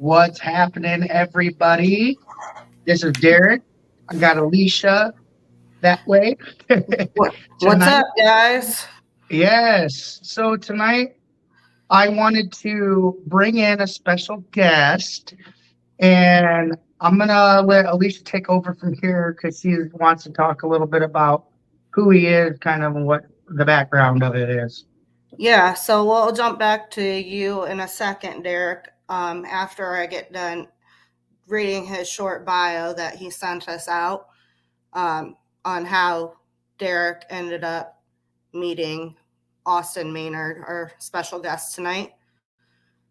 What's happening, everybody? This is Derek. I got Alicia that way What's tonight. up, guys? Yes. So tonight I wanted to bring in a special guest, and I'm gonna let Alicia take over from here because she wants to talk a little bit about who he is, kind of what the background of it is. Yeah, so we'll jump back to you in a second, Derek, after I get done reading his short bio that he sent us out on how Derek ended up meeting Austin Maynard, our special guest tonight.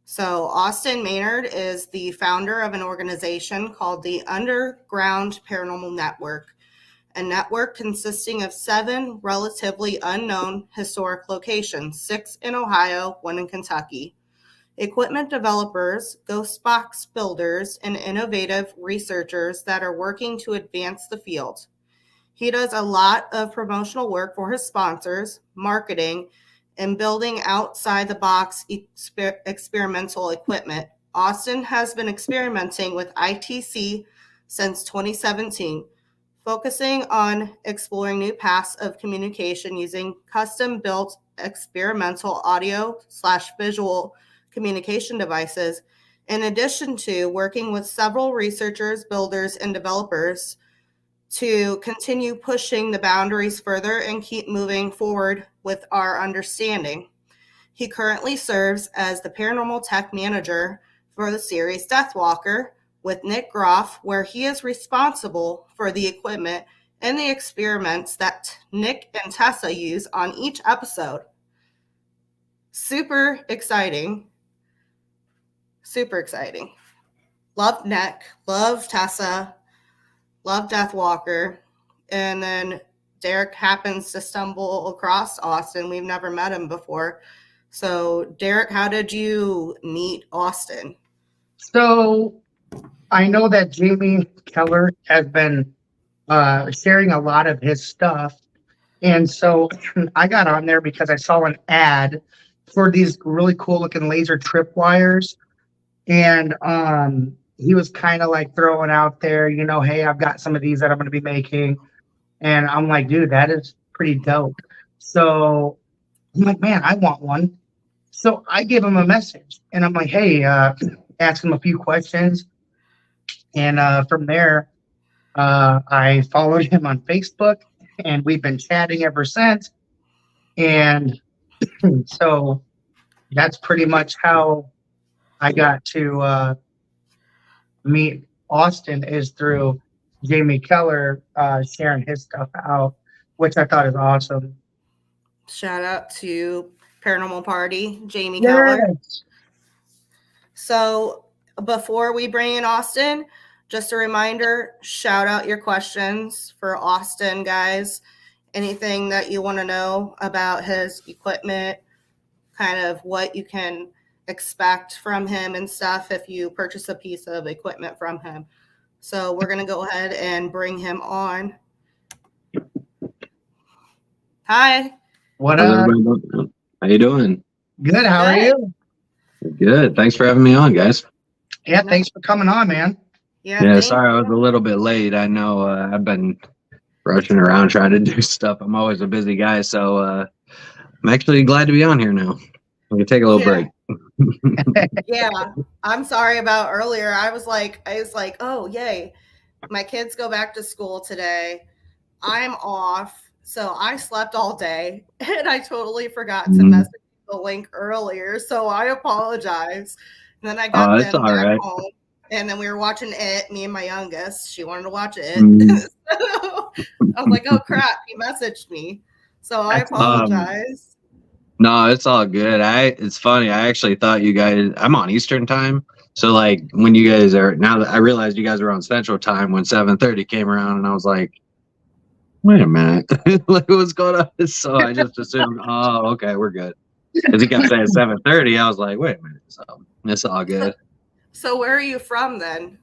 So, Austin Maynard is the founder of an organization called the Underground Paranormal Network, a network consisting of 7 relatively unknown historic locations, 6 in Ohio, 1 in Kentucky. Equipment developers, ghost box builders, and innovative researchers that are working to advance the field. He does a lot of promotional work for his sponsors, marketing, and building outside the box experimental equipment. Austin has been experimenting with ITC since 2017, focusing on exploring new paths of communication using custom-built experimental audio/visual communication devices, in addition to working with several researchers, builders, and developers to continue pushing the boundaries further and keep moving forward with our understanding. He currently serves as the paranormal tech manager for the series Deathwalker with Nick Groff, where he is responsible for the equipment and the experiments that Nick and Tessa use on each episode. Super exciting. Super exciting. Love Nick, love Tessa, love Deathwalker. And then Derek happens to stumble across Austin. We've never met him before. So, Derek, how did you meet Austin? So I know that Jamie Keller has been sharing a lot of his stuff. And so I got on there because I saw an ad for these really cool looking laser tripwires. And he was kind of like throwing out there, hey, I've got some of these that I'm going to be making. And I'm like, dude, that is pretty dope. So I'm like, man, I want one. So I gave him a message and I'm like, hey, ask him a few questions. And from there, I followed him on Facebook and we've been chatting ever since. And so that's pretty much how I got to meet Austin, is through Jamie Keller sharing his stuff out, which I thought is awesome. Shout out to Paranormal Party, Jamie Keller. Yes. So before we bring in Austin, just a reminder, shout out your questions for Austin, guys. Anything that you want to know about his equipment, kind of what you can expect from him and stuff if you purchase a piece of equipment from him. So we're going to go ahead and bring him on. Hi. What How's up? everybody doing? How you doing? Good. How are you? Good. Thanks for having me on, guys. Yeah, thanks for coming on, man. Yeah, sorry I was a little bit late. I know I've been rushing around trying to do stuff. I'm always a busy guy, so I'm actually glad to be on here now. We can take a little break. Yeah, I'm sorry about earlier. I was like, oh, yay. My kids go back to school today. I'm off. So I slept all day and I totally forgot to message the link earlier. So I apologize. And then I got them back home and then we were watching it, me and my youngest. She wanted to watch it. So I was like, oh crap, he messaged me. So I apologize. No, it's all good. It's funny. I actually thought you guys, I'm on Eastern time. So like when you guys are, now that I realized you guys were on Central time when 7:30 came around and I was like, wait a minute, like what's going on? So I just assumed, oh, okay, we're good. Because he kept saying 7:30, I was like, wait a minute, so it's all good. So where are you from then?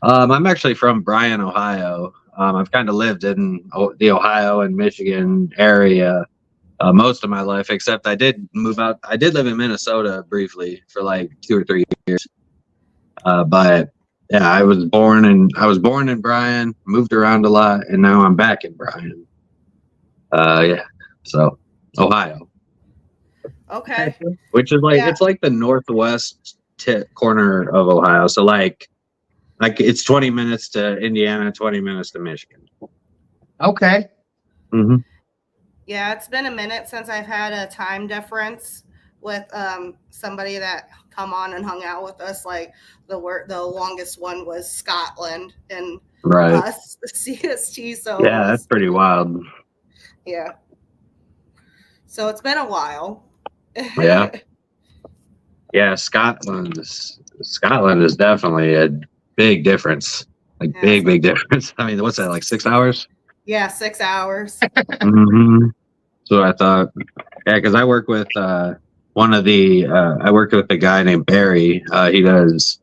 I'm actually from Bryan, Ohio. I've kind of lived in the Ohio and Michigan area most of my life, except I did move out. I did live in Minnesota briefly for like 2 or 3 years. But yeah, I was born in Bryan, moved around a lot, and now I'm back in Bryan. Yeah, so Ohio, Okay. which is like Yeah. it's like the northwest corner of Ohio. So like it's 20 minutes to Indiana, 20 minutes to Michigan. Okay. Mm-hmm. Yeah, it's been a minute since I've had a time difference with somebody that come on and hung out with us. Like the longest one was Scotland and Right. us, CST. So Yeah, that's pretty wild. yeah. So it's been a while. Yeah. Yeah, Scotland is definitely a big difference. Like Yeah, big difference. I mean, what's that, like 6 hours? Yeah, 6 hours. Mm-hmm. So I thought, yeah, because I work with I worked with a guy named Barry. He does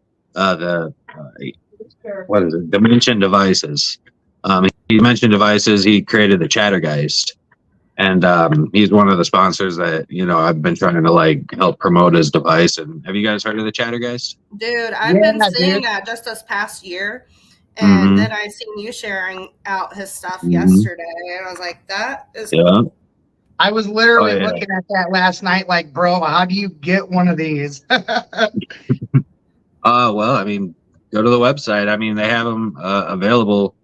what is it? Dimension Devices. Dimension Devices. He created the Chattergeist, and he's one of the sponsors that I've been trying to like help promote his device. And have you guys heard of the Chattergeist? Dude, I've been seeing dude. that just this past year. And then I seen you sharing out his stuff yesterday. And I was like, that is cool. I was literally looking at that last night like, bro, how do you get one of these? Well, I mean, go to the website. I mean, they have them available.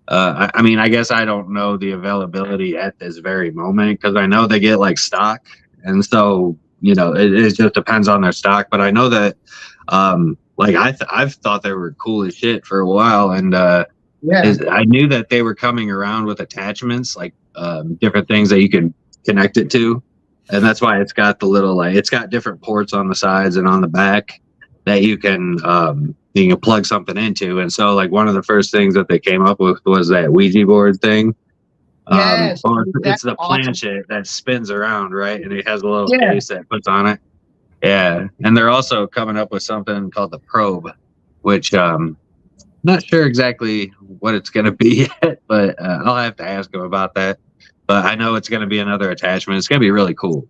I mean, I guess I don't know the availability at this very moment because I know they get like stock. And so, it just depends on their stock. But I know that, like, I've thought they were cool as shit for a while. And I knew that they were coming around with attachments, like different things that you can connect it to. And that's why it's got the little, like, it's got different ports on the sides and on the back that you can plug something into. And so like one of the first things that they came up with was that Ouija board thing. Yes, it's the planchette that spins around, right? And it has a little case that puts on it. Yeah. And they're also coming up with something called the probe, which not sure exactly what it's going to be yet, but I'll have to ask them about that. But I know it's going to be another attachment. It's going to be really cool.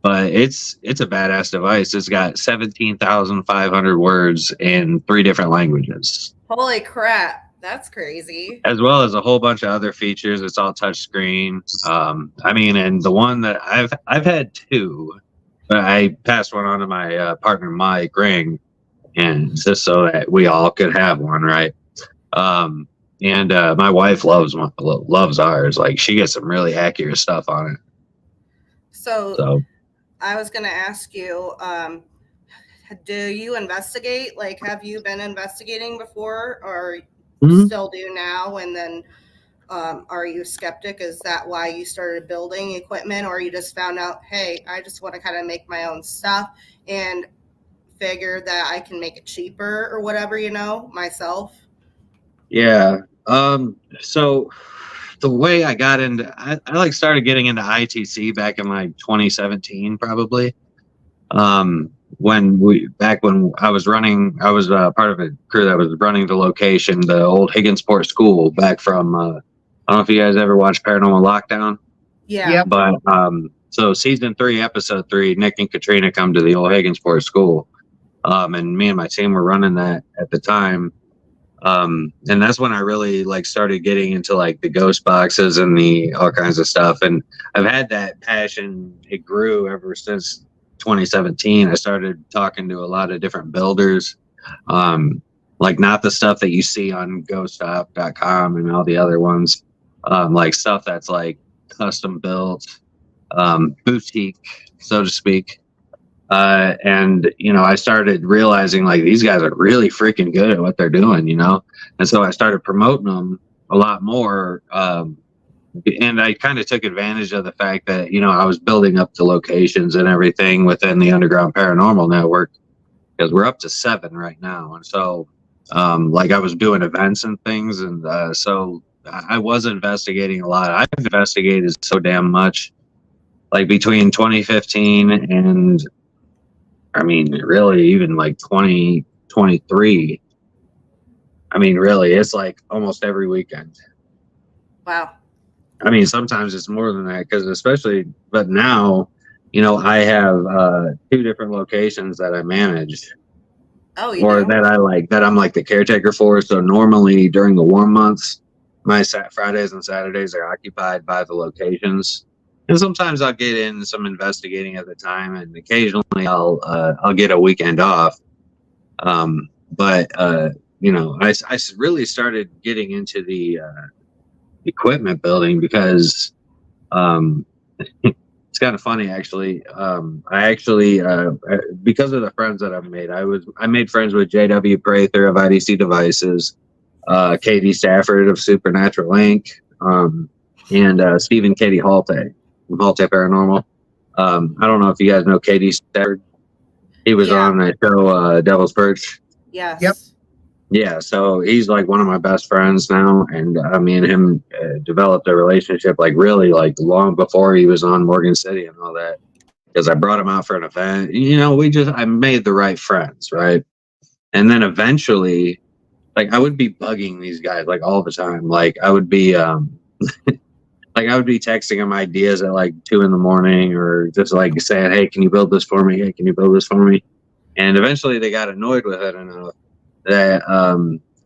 But it's a badass device. It's got 17,500 words in 3 different languages. Holy crap. That's crazy. As well as a whole bunch of other features. It's all touch screen. I mean, and the one that I've had 2, but I passed one on to my partner, Mike Ring, and just so that we all could have one, right? And my wife loves ours. Like she gets some really accurate stuff on it. So I was going to ask you, do you investigate? Like, have you been investigating before or still do now? And then are you skeptic? Is that why you started building equipment, or you just found out, hey, I just want to kind of make my own stuff and figure that I can make it cheaper or whatever, myself? Yeah. So the way I got into, I like started getting into ITC back in like 2017, probably. When I was part of a crew that was running the location, the old Higginsport School back from, I don't know if you guys ever watched Paranormal Lockdown. Yeah. But, so season 3, episode 3, Nick and Katrina come to the old Higginsport School. And me and my team were running that at the time. And that's when I really like started getting into like the ghost boxes and the all kinds of stuff. And I've had that passion. It grew ever since 2017. I started talking to a lot of different builders, like not the stuff that you see on ghoststop.com and all the other ones, like stuff that's like custom built, boutique, so to speak. And I started realizing like these guys are really freaking good at what they're doing, and so I started promoting them a lot more. And I kind of took advantage of the fact that I was building up the locations and everything within the Underground Paranormal Network, because we're up to 7 right now. And so like I was doing events and things, and so I was investigating a lot. I've investigated so damn much, like between 2015 and I mean, really, even like 2023. I mean, really, it's like almost every weekend. Wow. I mean, sometimes it's more than that but now, I have 2 different locations that I manage. Oh, you or do? that I'm like the caretaker for. So normally during the warm months, my Fridays and Saturdays are occupied by the locations. And sometimes I'll get in some investigating at the time, and occasionally I'll get a weekend off. But you know, I really started getting into the equipment building because it's kind of funny actually. I actually because of the friends that I've made, I made friends with JW Prather of IDC Devices, Katie Stafford of Supernatural Inc., and Stephen Katie Halte from Halte Paranormal. I don't know if you guys know Katie Stafford. He was Yeah. on the show Devil's Perch. Yes. Yep. Yeah, so he's like one of my best friends now, and me and him developed a relationship like really like long before he was on Morgan City and all that. Because I brought him out for an event, you know, I made the right friends, right? And then eventually, like I would be bugging these guys like all the time. Like I would be like I would be texting them ideas at like 2 a.m, or just like saying, "Hey, can you build this for me? Hey, can you build this for me?" And eventually they got annoyed with it enough that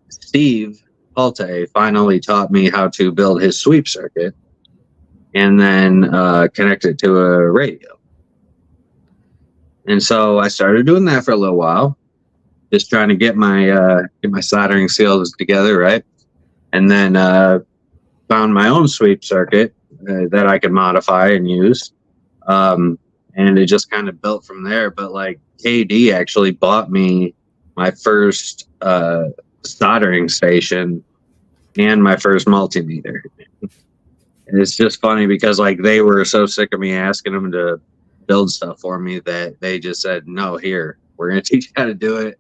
Steve Palte finally taught me how to build his sweep circuit and then connect it to a radio. And so I started doing that for a little while, just trying to get my soldering skills together, right? And then found my own sweep circuit that I could modify and use. And it just kind of built from there. But like KD actually bought me my first soldering station and my first multimeter. And it's just funny because like they were so sick of me asking them to build stuff for me that they just said, "No, here, we're going to teach you how to do it.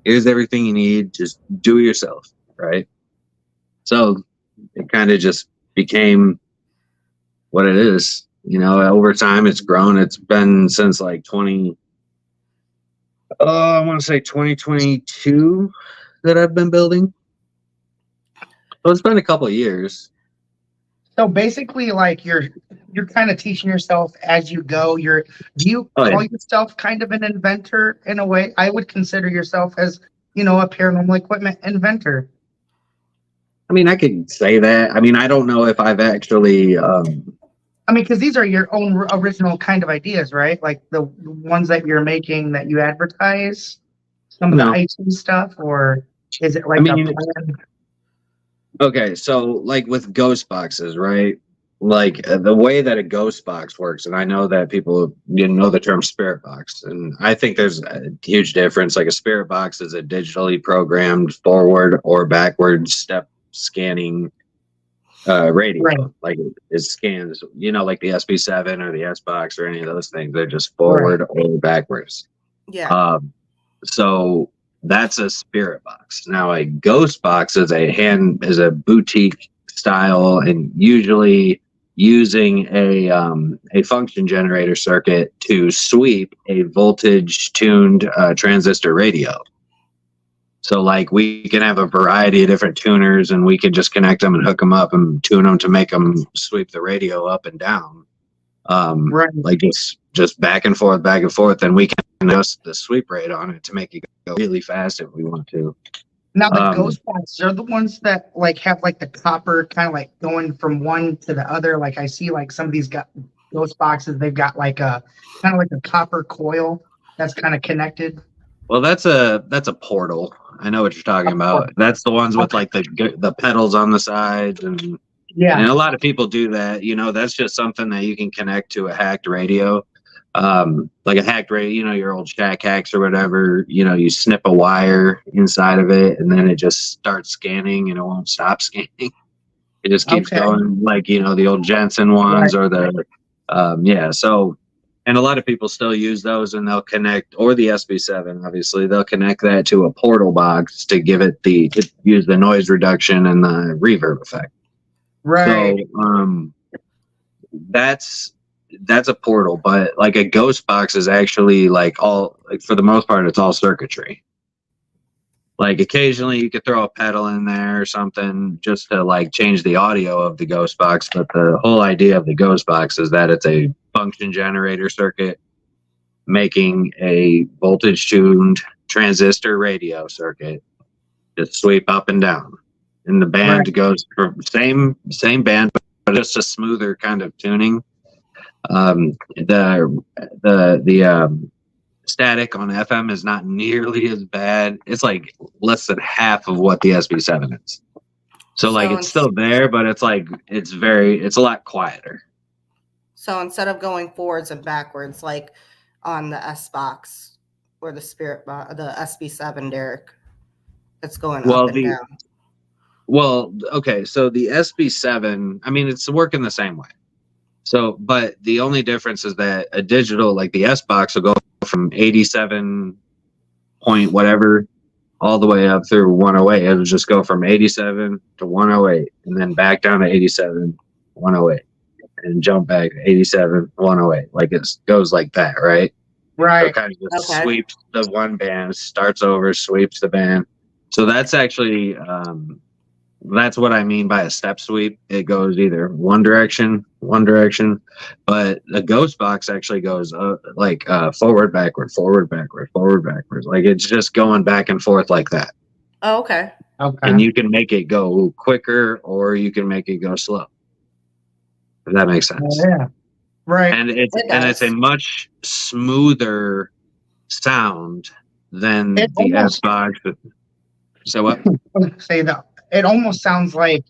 Here's everything you need. Just do it yourself." Right. So it kind of just became what it is. You know, over time it's grown. It's been since like 2022 that I've been building. So it's been a couple of years. So basically, like you're kind of teaching yourself as you go. Do you Oh, yeah. call yourself kind of an inventor in a way? I would consider yourself as, you know, a paranormal equipment inventor. I mean, I could say that. I mean, I don't know if I've actually. I mean, because these are your own original kind of ideas, right? Like the ones that you're making that you advertise, some of No. the IT stuff, or is it like I mean, a plan? Okay, so like with ghost boxes, right? Like the way that a ghost box works, and I know that people know the term spirit box, and I think there's a huge difference. Like a spirit box is a digitally programmed forward or backward step scanning radio. Right. Like it scans, you know, like the SB7 or the S box or any of those things. They're just forward or backwards. Yeah. So that's a spirit box. Now a ghost box is a boutique style, and usually using a function generator circuit to sweep a voltage tuned transistor radio. So like we can have a variety of different tuners, and we can just connect them and hook them up and tune them to make them sweep the radio up and down. Right. Like just back and forth, and we can adjust the sweep rate on it to make it go really fast if we want to. Now the ghost boxes are the ones that like have like the copper kind of like going from one to the other. Like I see like some of these ghost boxes, they've got like a kind of like a copper coil that's kind of connected. Well, that's a portal. I know what you're talking about. That's the ones with like the pedals on the sides, and Yeah. and a lot of people do that. You know, that's just something that you can connect to a hacked radio. Like a hacked radio, you know, your old shack hacks or whatever, you know, you snip a wire inside of it and then it just starts scanning and it won't stop scanning. It just keeps going, like, you know, the old Jensen ones or the, so, and a lot of people still use those, and they'll connect, or the SB7, obviously, they'll connect that to a portal box to give it to use the noise reduction and the reverb effect. Right. So, that's a portal, but like a ghost box is actually like for the most part, it's all circuitry. Like occasionally you could throw a pedal in there or something just to like change the audio of the ghost box. But the whole idea of the ghost box is that it's a function generator circuit. making a voltage tuned transistor radio circuit, just sweep up and down. And the band goes for same band, but just a smoother kind of tuning. The static on FM is not nearly as bad. It's like less than half of what the SB7 is. So like it's still there, but it's like it's a lot quieter. So instead of going forwards and backwards, like on the S box or the the SB7, Derek, it's going up and down. Well, okay, so the SB7, I mean, it's working the same way. So, but the only difference is that a digital, like the S box, will go from 87 point whatever all the way up through 108. It'll just go from 87 to 108 and then back down to 87, 108 and jump back to 87, 108. Like it goes like that, right? Right. So it kind of just sweeps the one band, starts over, sweeps the band. So that's actually, that's what I mean by a step sweep. It goes either one direction, but the ghost box actually goes forward, backward, forward, backward, forward, backwards. Like it's just going back and forth like that. Oh, okay. And you can make it go quicker or you can make it go slow. If that makes sense. Yeah. Right. And it's a much smoother sound than the S box. So what? Say that. It almost sounds like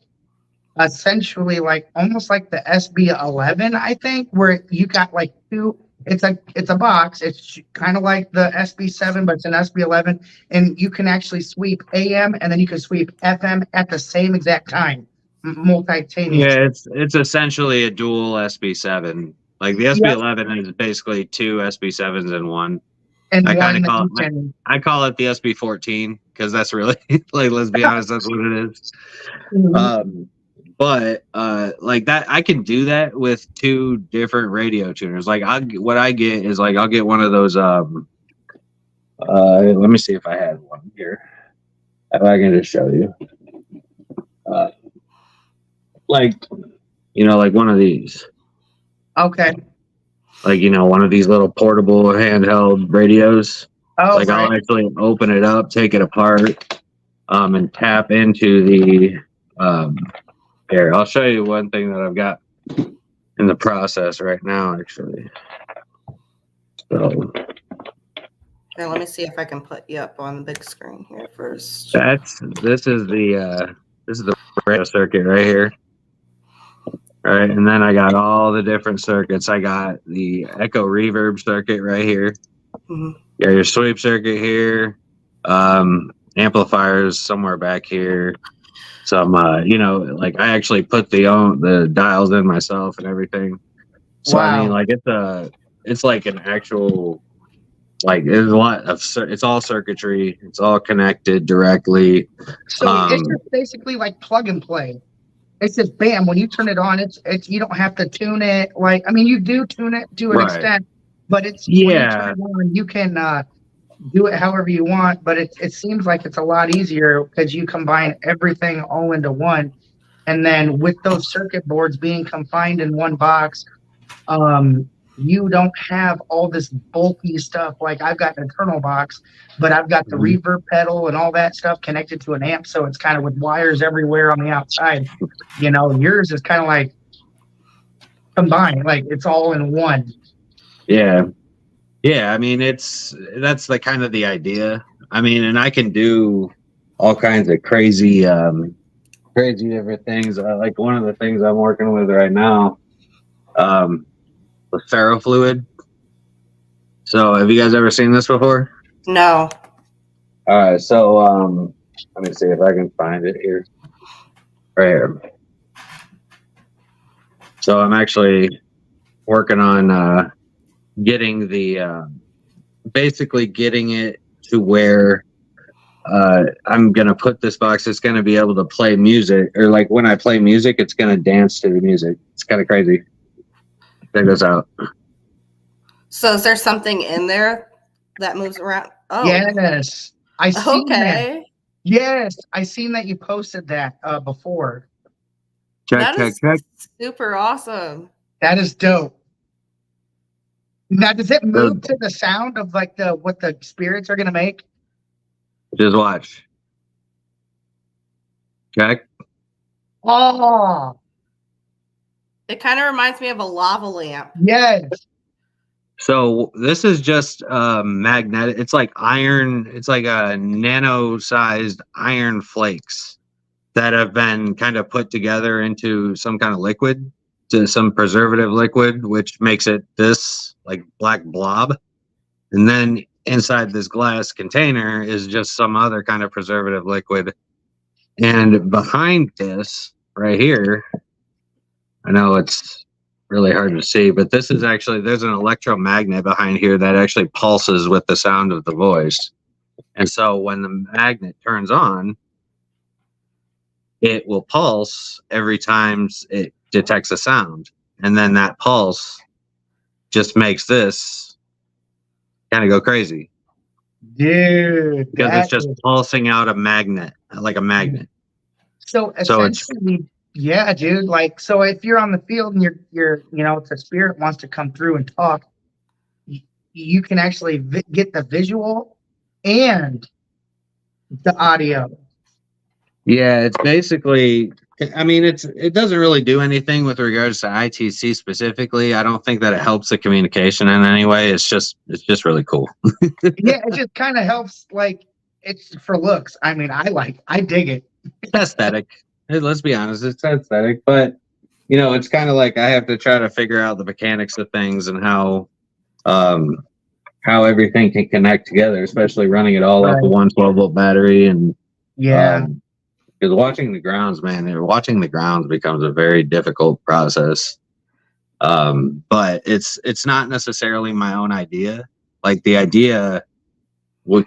essentially like almost like the SB11, I think, where you got like two. It's a box. It's kind of like the SB7, but it's an SB11, and you can actually sweep AM and then you can sweep FM at the same exact time, multi-taneous. Yeah, it's essentially a dual SB7. Like the SB11 is basically two SB7s in one. And I call it the SB14 because that's really like, let's be honest, that's what it is. Mm-hmm. But like that, I can do that with two different radio tuners. Like what I get is like I'll get one of those. Let me see if I had one here. If I can just show you, like one of these. Okay. Like one of these little portable handheld radios. Oh, like I'll actually open it up, take it apart, and tap into the. Here, I'll show you one thing that I've got in the process right now, actually. So, here, let me see if I can put you up on the big screen here first. This is the radio circuit right here. All right, and then I got all the different circuits. I got the echo reverb circuit right here. Mm-hmm. Got your sweep circuit here. Amplifiers somewhere back here. Some, like I actually put the dials in myself and everything. So I mean, like it's like an actual, like there's a lot of, it's all circuitry. It's all connected directly. So it's just basically like plug and play. It's just bam. When you turn it on, it's you don't have to tune it. Like I mean, you do tune it to an extent, but it's when you turn it on, you can do it however you want. But it seems like it's a lot easier because you combine everything all into one, and then with those circuit boards being confined in one box, you don't have all this bulky stuff. Like I've got an internal box, but I've got the reverb pedal and all that stuff connected to an amp. So it's kind of with wires everywhere on the outside. Yours is kind of like combined, like it's all in one. Yeah. Yeah. I mean, that's the kind of the idea. I mean, and I can do all kinds of crazy different things. Like one of the things I'm working with right now, with ferrofluid. So have you guys ever seen this before? No. All right, so let me see if I can find it here. Right here. So I'm actually working on getting basically getting it to where I'm gonna put this box. It's gonna be able to play music, or like when I play music, it's gonna dance to the music. It's kind of crazy. Check this out. So is there something in there that moves around? Oh, yes, I seen that. okay. Yes, I seen that you posted that Check. Super awesome. That is dope. Now, does it move to the sound of like what the spirits are gonna make? Just watch. Okay. Oh, It kind of reminds me of a lava lamp. yes. So this is just magnetic. It's like iron. It's like a nano-sized iron flakes that have been kind of put together into some kind of liquid, to some preservative liquid, which makes it this like black blob. And then inside this glass container is just some other kind of preservative liquid. And behind this right here, I know it's really hard to see, but this is actually, there's an electromagnet behind here that actually pulses with the sound of the voice. And so when the magnet turns on, it will pulse every time it detects a sound. And then that pulse just makes this kind of go crazy. Dude. Because it's just pulsing out a magnet, like a magnet. So essentially, yeah, dude. Like, so if you're on the field and you're, if the spirit wants to come through and talk, you can actually get the visual and the audio. Yeah, it's basically, I mean, it doesn't really do anything with regards to ITC specifically. I don't think that it helps the communication in any way. It's just really cool. Yeah, it just kind of helps. Like, it's for looks. I mean, I dig it. It's aesthetic. Let's be honest, it's aesthetic, but it's kind of like I have to try to figure out the mechanics of things and how everything can connect together, especially running it all off a 112-volt battery. And yeah, because watching the grounds becomes a very difficult process. But it's not necessarily my own idea. Like, the idea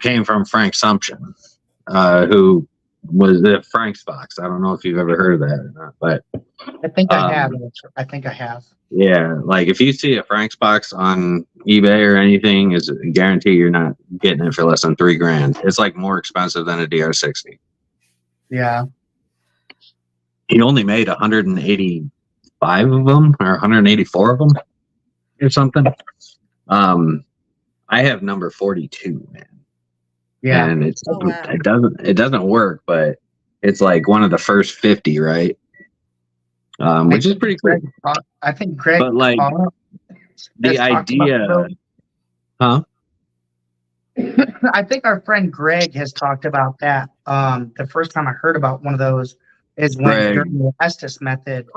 came from Frank Sumption, who was the Frank's box. I don't know if you've ever heard of that or not, but I think I have. I think I have. Yeah, like if you see a Frank's box on eBay or anything, is a guarantee you're not getting it for less than $3,000. It's like more expensive than a DR60. Yeah. He only made 185 of them or 184 of them or something. I have number 42, man. Yeah. And it doesn't work, but it's like one of the first 50, right? Which is pretty cool. I think Greg, but like the idea, huh? I think our friend Greg has talked about that. The first time I heard about one of those is when during the Estes method.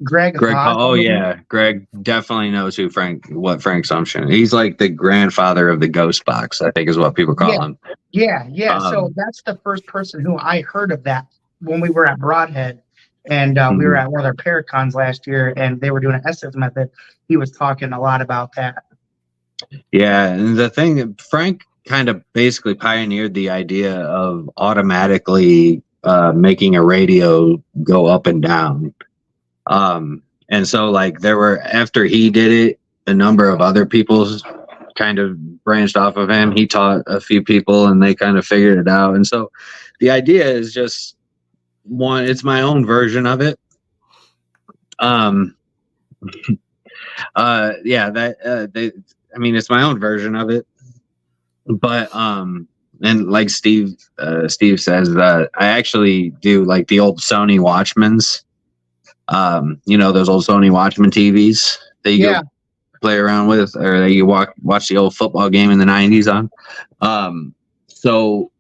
Greg. Oh yeah, Greg definitely knows what Frank Sumption. He's like the grandfather of the ghost box, I think is what people call him. Yeah. So that's the first person who I heard of that when we were at Broadhead, and we were at one of their Paracons last year, and they were doing an Estes method. He was talking a lot about that. Yeah, and the thing, Frank kind of basically pioneered the idea of automatically making a radio go up and down. And so like after he did it, a number of other people kind of branched off of him. He taught a few people and they kind of figured it out. And so the idea is just it's my own version of it. It's my own version of it, but, and like Steve says that I actually do like the old Sony Watchmans. Those old Sony Watchman TVs that you go play around with, or that you watch the old football game in the 90s on. So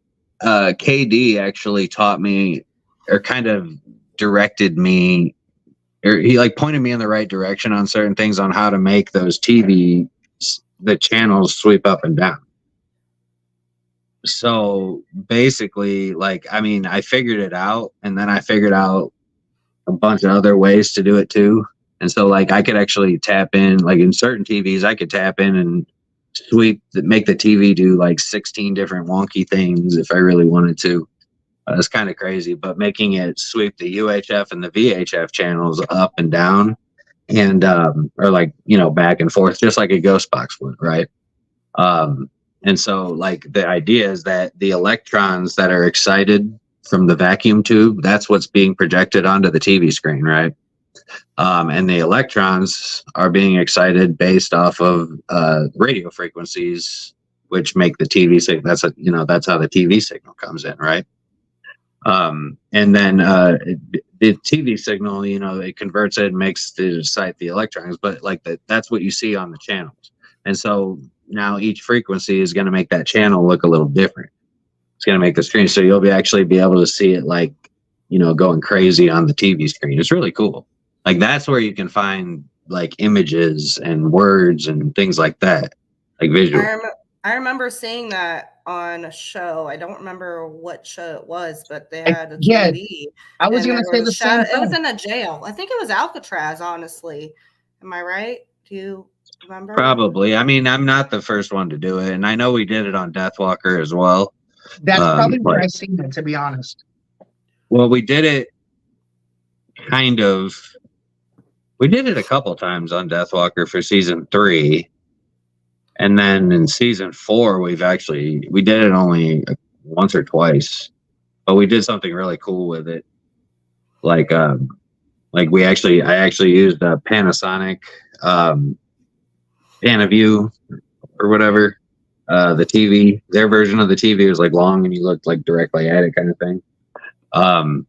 KD actually taught me, or kind of directed me, or he like pointed me in the right direction on certain things on how to make those the channels sweep up and down. So basically, I figured it out, and then I figured out a bunch of other ways to do it too. And so I could actually tap in, like in certain TVs, I could tap in and make the TV do like 16 different wonky things if I really wanted to. It's kind of crazy, but making it sweep the UHF and the VHF channels up and down and, or back and forth, just like a ghost box would. Right. And so the idea is that the electrons that are excited from the vacuum tube, that's what's being projected onto the TV screen, right? And the electrons are being excited based off of radio frequencies, which make the TV signal. That's how the TV signal comes in, right? And then the TV signal, it converts it and makes to excite the electrons, but that's what you see on the channels. And so now each frequency is going to make that channel look a little different. It's going to make the screen, so you'll actually be able to see it going crazy on the TV screen. It's really cool. Like that's where you can find like images and words and things like that, like visual. I remember seeing that on a show. I don't remember what show it was, but they had a TV. I was going to say the same thing. It was in a jail. I think it was Alcatraz, honestly. Am I right? Do you remember? Probably. I mean, I'm not the first one to do it, and I know we did it on Deathwalker as well. That's probably where I seen it, to be honest. Well, we did it we did it a couple times on Deathwalker for season 3. And then in season 4, we did it only once or twice, but we did something really cool with it. I actually used a Panasonic, Panaview or whatever. The TV, their version of the TV was like long and you looked like directly at it kind of thing. I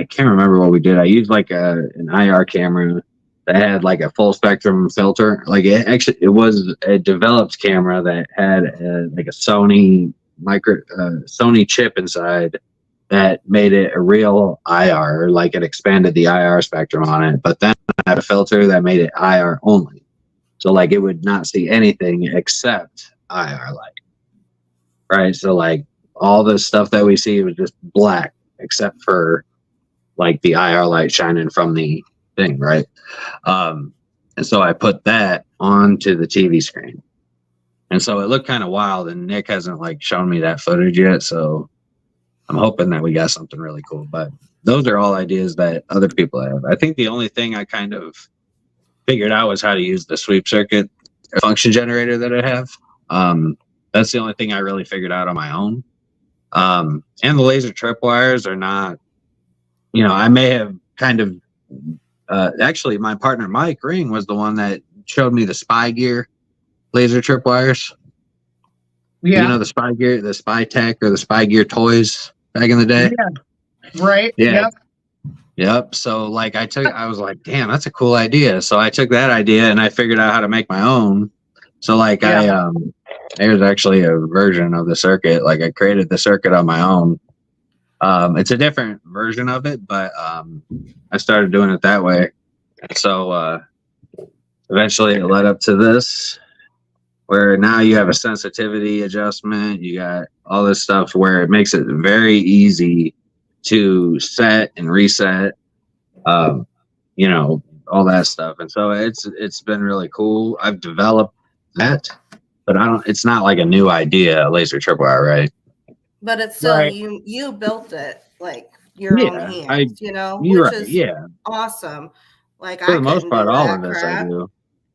can't remember what we did. I used like an IR camera that had like a full spectrum filter. Like it was a developed camera that had like a Sony chip inside that made it a real IR. Like it expanded the IR spectrum on it, but then I had a filter that made it IR only. So like it would not see anything except IR light. Right. So like all the stuff that we see was just black except for like the IR light shining from the thing. Right. And so I put that onto the TV screen. And so it looked kind of wild, and Nick hasn't like shown me that footage yet. So I'm hoping that we got something really cool, but those are all ideas that other people have. I think the only thing I kind of figured out was how to use the sweep circuit function generator that I have. That's the only thing I really figured out on my own. And the laser tripwires are not, I may have kind of, actually my partner, Mike Ring, was the one that showed me the Spy Gear laser tripwires. Yeah. The Spy Gear, the Spy Tech or the Spy Gear toys back in the day. Yeah. Right. Yeah. Yep. So like I was like, damn, that's a cool idea. So I took that idea and I figured out how to make my own. So like there's actually a version of the circuit. Like I created the circuit on my own. It's a different version of it, but I started doing it that way. So eventually it led up to this, where now you have a sensitivity adjustment. You got all this stuff where it makes it very easy to set and reset, all that stuff. And so it's been really cool. I've developed that, but it's not like a new idea, a laser tripwire, right? But it's still, Right. you built it like your own hands, You're which is awesome. Like for the most part, all of this I do.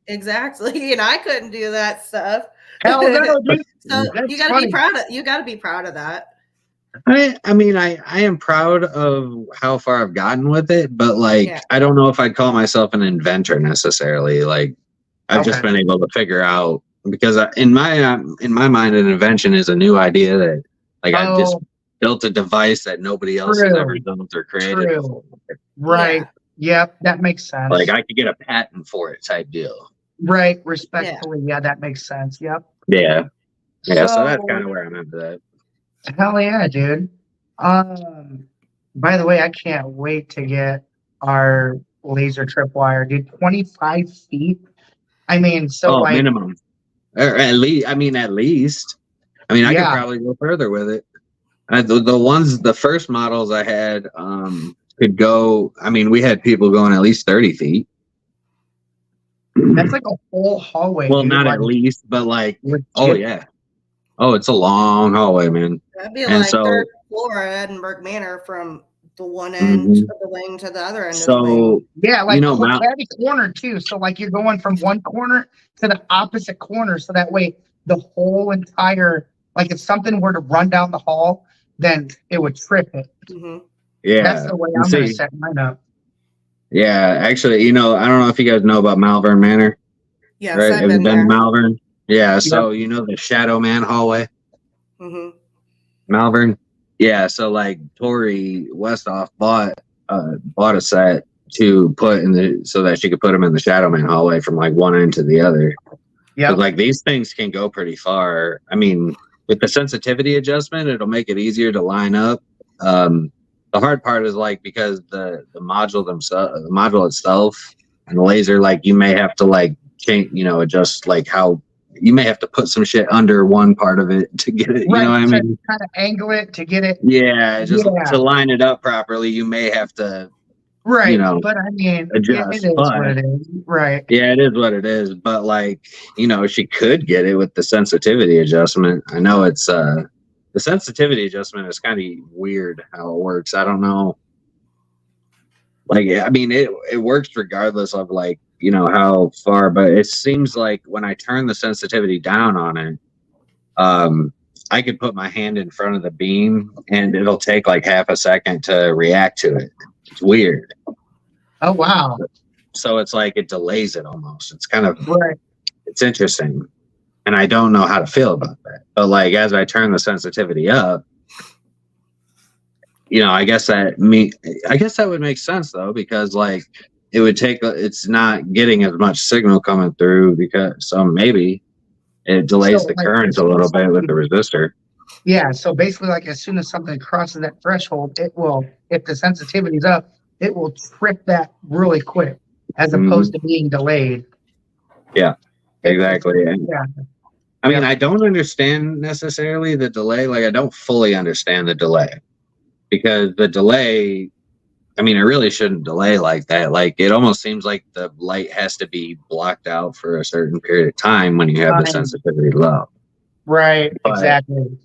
Exactly. I couldn't do that stuff. Hell no, dude. So That's you gotta funny. be proud of, you gotta be proud of that. I am proud of how far I've gotten with it, but I don't know if I'd call myself an inventor necessarily. Like I've just been able to figure out, because in my mind, an invention is a new idea that I just built a device that nobody else has ever done or created before. Right. Yep, that makes sense. Like I could get a patent for it type deal. Right, respectfully. Yeah, that makes sense. Yep. Yeah. Yeah, so that's kind of where I'm at with that. Hell yeah, dude. By the way, I can't wait to get our laser tripwire, dude. 25 feet. I mean, minimum. Or at least. I could probably go further with it. The first models I had could go. We had people going at least 30 feet. That's like a whole hallway. Well, dude. not at least, but yeah. Oh, it's a long hallway, man. That'd be like third floor at Edinburgh Manor from the one end of the wing to the other end of the wing. Yeah, like every corner too. So like you're going from one corner to the opposite corner, so that way the whole entire, like if something were to run down the hall, then it would trip it. Mm-hmm. Yeah, that's the way I'm gonna set mine up. Yeah, actually, I don't know if you guys know about Malvern Manor, Yes, right? I've Have you been been to there. Malvern? Yeah, Yep. so the Shadow Man hallway, Hmm. Malvern. Yeah, so like Tori Westhoff bought a set to put so that she could put them in the Shadow Man hallway from like one end to the other. Yep. But like these things can go pretty far. I mean, with the sensitivity adjustment, it'll make it easier to line up. The hard part is like because the module itself and the laser, like you may have to like change, adjust like how you may have to put some shit under one part of it to get it. You know what I to mean? kind of angle it to get it. Yeah, just Yeah. to line it up properly, you may have to Right. But I mean, adjust. it is But what it is. Right. yeah, it is what it is. But like, she could get it with the sensitivity adjustment. I know it's the sensitivity adjustment is kind of weird how it works. I don't know. Like, I mean, it works regardless of like, how far, but it seems like when I turn the sensitivity down on it, I could put my hand in front of the beam and it'll take like half a second to react to it. It's weird. Oh, wow. So it's like it delays it almost. It's kind of Right. It's interesting, and I don't know how to feel about that. But like as I turn the sensitivity up, I guess that would make sense though, because like it would take it's not getting as much signal coming through because maybe it delays So, the like, current a little bit with the resistor. Yeah. So basically, like as soon as something crosses that threshold, it will, if the sensitivity's up, it will trip that really quick as opposed to being delayed. Yeah, exactly. Yeah. I mean, I don't understand necessarily the delay. Like, I don't fully understand the delay because the delay, I mean, it really shouldn't delay like that. Like, it almost seems like the light has to be blocked out for a certain period of time when you have the sensitivity low. Right. Exactly.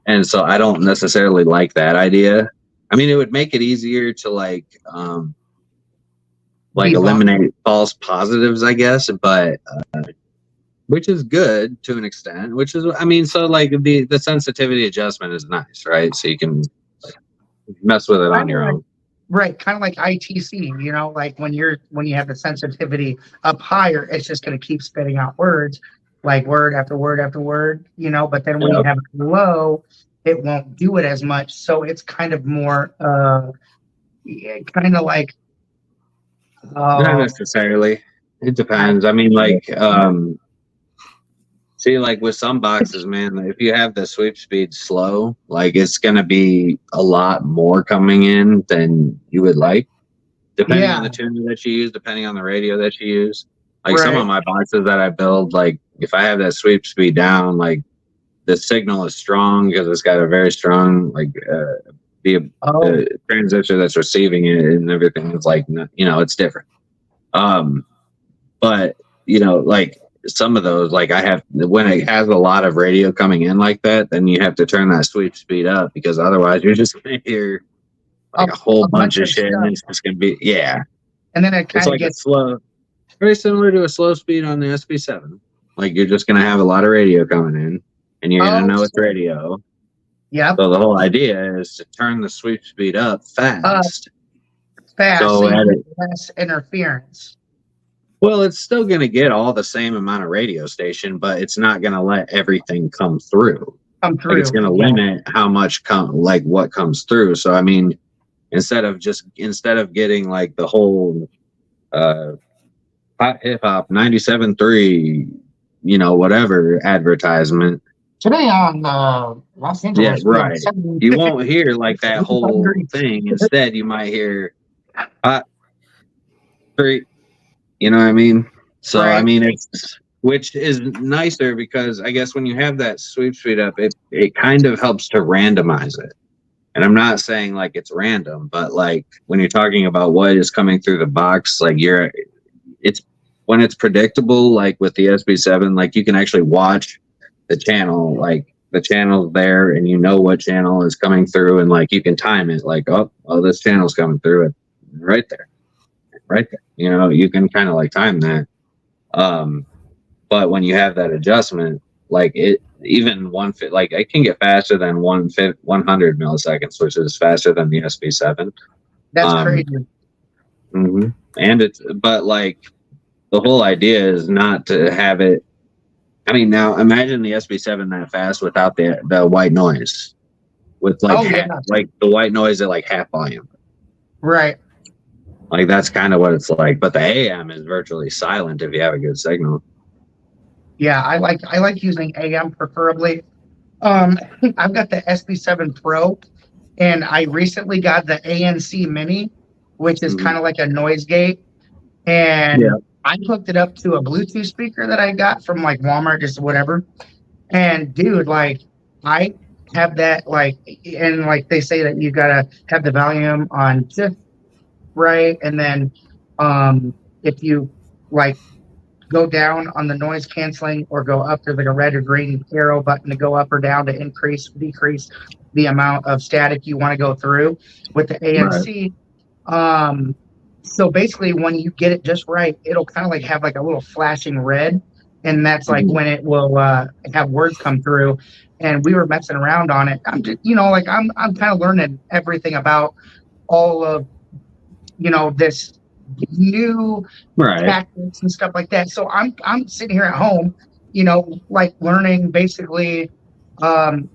And so I don't necessarily like that idea. I mean, it would make it easier to like eliminate false positives, I guess, but which is good to an extent, which is, I mean, so like the sensitivity adjustment is nice, right? So you can mess with it on your own. Right. Kind of like ITC, like when you have the sensitivity up higher, it's just going to keep spitting out words like word after word after word, but then when you have it low, it won't do it as much. So it's kind of more, kind of like, not necessarily. It depends. I mean, like, see, like with some boxes, man, if you have the sweep speed slow, like it's going to be a lot more coming in than you would like, depending on the tuner that you use, depending on the radio that you use. Like some of my boxes that I build, like if I have that sweep speed down, like the signal is strong because it's got a very strong, like, the transistor that's receiving it and everything is like, it's different. But, like, some of those, like I have, when it has a lot of radio coming in like that, then you have to turn that sweep speed up because otherwise you're just going to hear like a whole bunch of shit and it's just going to be, And then it kind of gets slow, very similar to a slow speed on the SB7. Like you're just going to have a lot of radio coming in and you're going to know it's radio. Yeah. So the whole idea is to turn the sweep speed up fast. So you get less interference. Well, it's still going to get all the same amount of radio station, but it's not going to let everything come through. Like it's going to limit how much what comes through. So I mean, instead of getting like the whole hot hip hop 97.3, whatever advertisement. Today on Los Angeles. Yeah, right. You won't hear like that whole thing. Instead, you might hear hot 3. You know what I mean? So I mean, which is nicer because I guess when you have that sweep speed up, it kind of helps to randomize it. And I'm not saying like it's random, but like when you're talking about what is coming through the box, like when it's predictable, like with the SB7, like you can actually watch the channel, like the channel's there and you know what channel is coming through and like you can time it like, oh, this channel's coming through it right there. You can kind of like time that. But when you have that adjustment, like it can get faster than 100 milliseconds, which is faster than the SB7. That's crazy. hmm And but like the whole idea is not to have it. I mean, now imagine the SB7 that fast without the white noise, with like Oh yeah, like the white noise at like half volume. right. Like that's kind of what it's like. But the AM is virtually silent if you have a good signal. Yeah, I like using AM preferably. I've got the SB7 Pro, and I recently got the ANC Mini, which is Mhm. kind of like a noise gate. Yeah. And I hooked it up to a Bluetooth speaker that I got from like Walmart, just whatever. And dude, like I have that like, and like they say that you gotta have the volume on just right, and then if you like go down on the noise canceling or go up, there's like a red or green arrow button to go up or down to increase, decrease the amount of static you want to go through with the Right. ANC. Um, so basically, when you get it just right, it'll kind of like have like a little flashing red, and that's like Mhm. when it will have words come through. And we were messing around on it. I'm just, like I'm kind of learning everything about all of this new Right. tactics and stuff like that. So I'm sitting here at home, like learning basically um,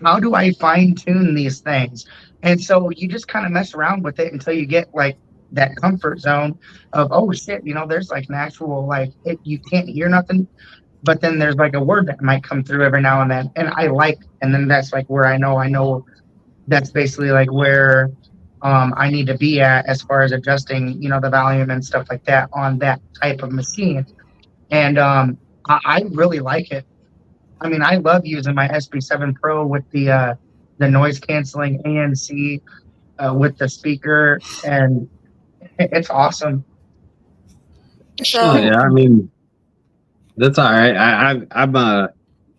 how do I fine tune these things? And so you just kind of mess around with it until you get like that comfort zone of, oh shit, there's like an actual like you can't hear nothing, but then there's like a word that might come through every now and then, and and then that's like where I know that's basically like where I need to be at as far as adjusting, the volume and stuff like that on that type of machine. And I really like it. I mean, I love using my SB7 Pro with the noise canceling ANC with the speaker, and it's awesome. Oh So yeah. I mean, that's all right.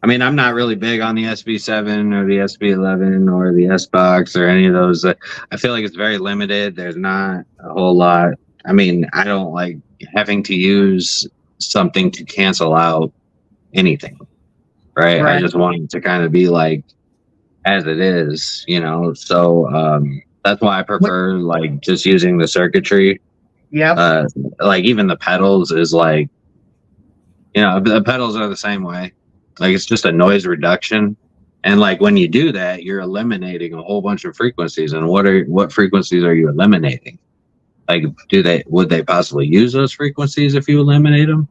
I mean, I'm not really big on the SB7 or the SB11 or the S box or any of those. I feel like it's very limited. There's not a whole lot. I mean, I don't like having to use something to cancel out anything, right? I Right. just want it to kind of be like as it is, So that's why I What, prefer like just using the circuitry. yep. Uh, like even the pedals is like, the pedals are the same way. Like it's just a noise reduction. And like when you do that, you're eliminating a whole bunch of frequencies. And what frequencies are you eliminating? Like would they possibly use those frequencies if you eliminate them?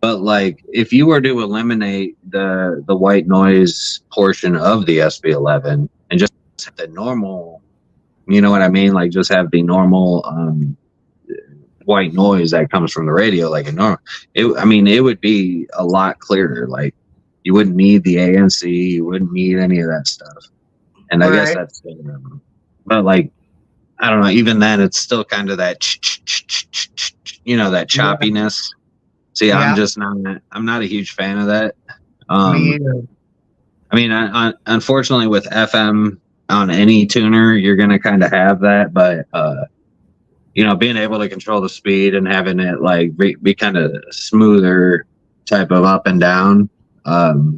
But like if you were to eliminate the white noise portion of the SB11 and just have the normal, you know what I mean? Like just have the normal white noise that comes from the radio like a normal, it would be a lot clearer. Like you wouldn't need the ANC, you wouldn't need any of that stuff. And I guess Right. that's but like I don't know, even then it's still kind of that that Yeah. choppiness. See, Yeah. I'm not a huge fan of that. Me um either. I mean, unfortunately with FM on any tuner you're going to kind of have that, but being able to control the speed and having it like be kind of smoother type of up and down, or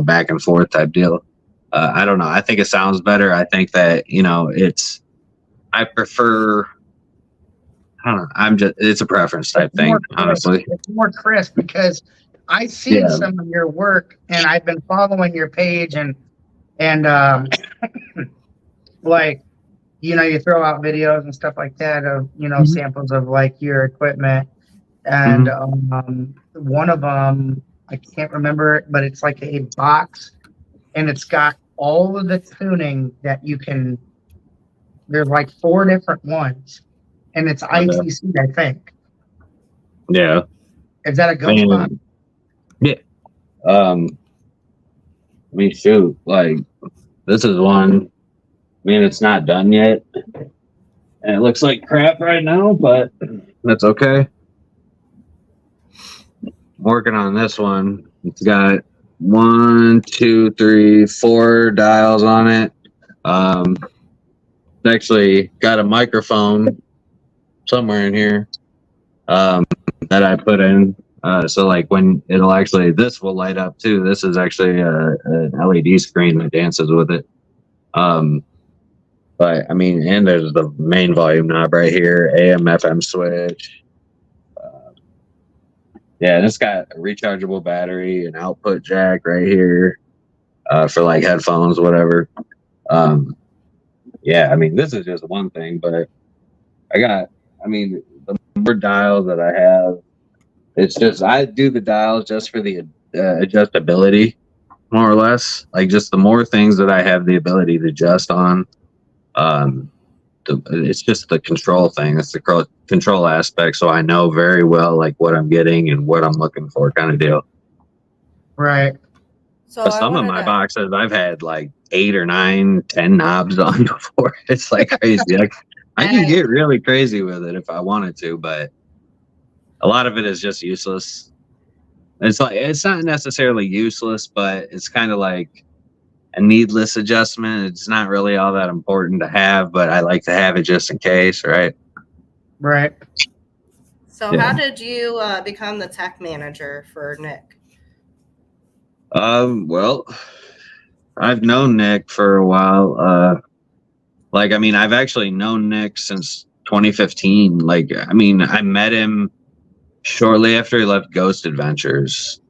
back and forth type deal. I don't know. I think it sounds better. I think that I prefer. I don't know. It's a preference type thing, honestly. It's more crisp because I've seen Yeah. some of your work, and I've been following your page, and like you throw out videos and stuff like that of Mhm. samples of like your equipment, and Mhm. one of them I can't remember it, but it's like a box, and it's got all of the tuning that you can. There's like 4 different ones, and it's Okay. ITC, I think. Yeah. Is that a go spot? Man. Yeah. I mean, shoot. Like this is one. I mean, it's not done yet, and it looks like crap right now, but that's okay. Working on this one. It's got 1, 2, 3, 4 dials on it. It's actually got a microphone somewhere in here that I put in. So like when this will light up too. This is actually an LED screen that dances with it. But I mean, and there's the main volume knob right here, AM FM switch. Yeah, and it's got a rechargeable battery, an output jack right here for like headphones, whatever. Yeah, I mean, this is just one thing, but the more dials that I have, it's just, I do the dials just for the adjustability, more or less. Like, just the more things that I have the ability to adjust on, it's just the control thing. It's the control aspect. So I know very well, like, what I'm getting and what I'm looking for, kind of deal. Right. So But I some of wanted my to, boxes, I've had like 8 or 9, 10 knobs on before. It's like crazy. Like, I can get really crazy with it if I wanted to, but a lot of it is just useless. It's like, it's not necessarily useless, but it's kind of like a needless adjustment. It's not really all that important to have, but I like to have it just in case, right? Right. so Yeah. how did you become the tech manager for Nick? Well, I've known Nick for a while. I've actually known Nick since 2015. Like, I mean, I met him shortly after he left Ghost Adventures.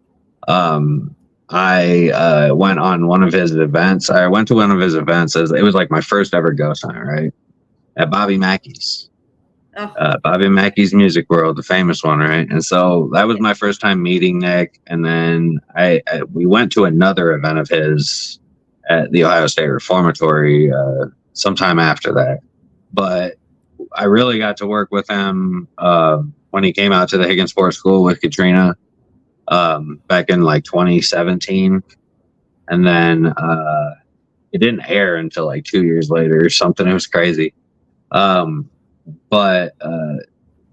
I went on one of his events. I went to one of his events. It was like my first ever ghost hunt, right? At Bobby Mackey's. Oh, Bobby Mackey's Music World, the famous one, right? And so that was my first time meeting Nick. And then we went to another event of his at the Ohio State Reformatory sometime after that. But I really got to work with him when he came out to the Higgins Sports School with Katrina back in like 2017. And then it didn't air until like 2 years later or something. It was crazy. But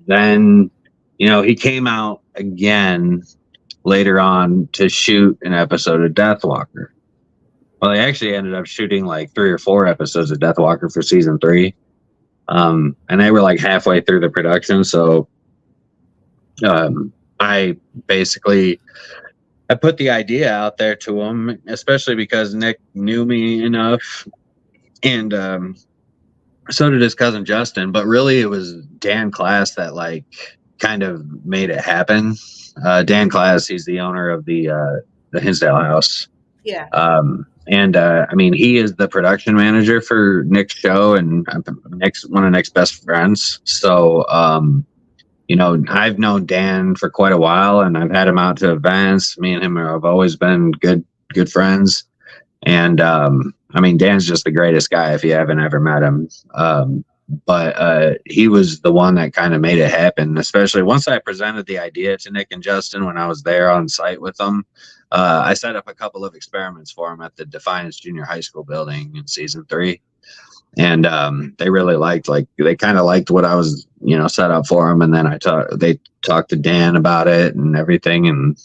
then, he came out again later on to shoot an episode of Deathwalker. Well, they actually ended up shooting like 3 or 4 episodes of Deathwalker for season 3. And they were like halfway through the production. So I put the idea out there to him, especially because Nick knew me enough. And so did his cousin Justin, but really it was Dan Class that like kind of made it happen. Dan Class, he's the owner of the Hinsdale House. yeah. He is the production manager for Nick's show, and Nick's one of Nick's best friends. So, I've known Dan for quite a while, and I've had him out to events. Me and him have always been good friends. And Dan's just the greatest guy if you haven't ever met him. But he was the one that kind of made it happen, especially once I presented the idea to Nick and Justin when I was there on site with them. I set up a couple of experiments for them at the Defiance Junior High School building in season 3. And they really they kind of liked what I was, set up for them. And then they talked to Dan about it and everything. And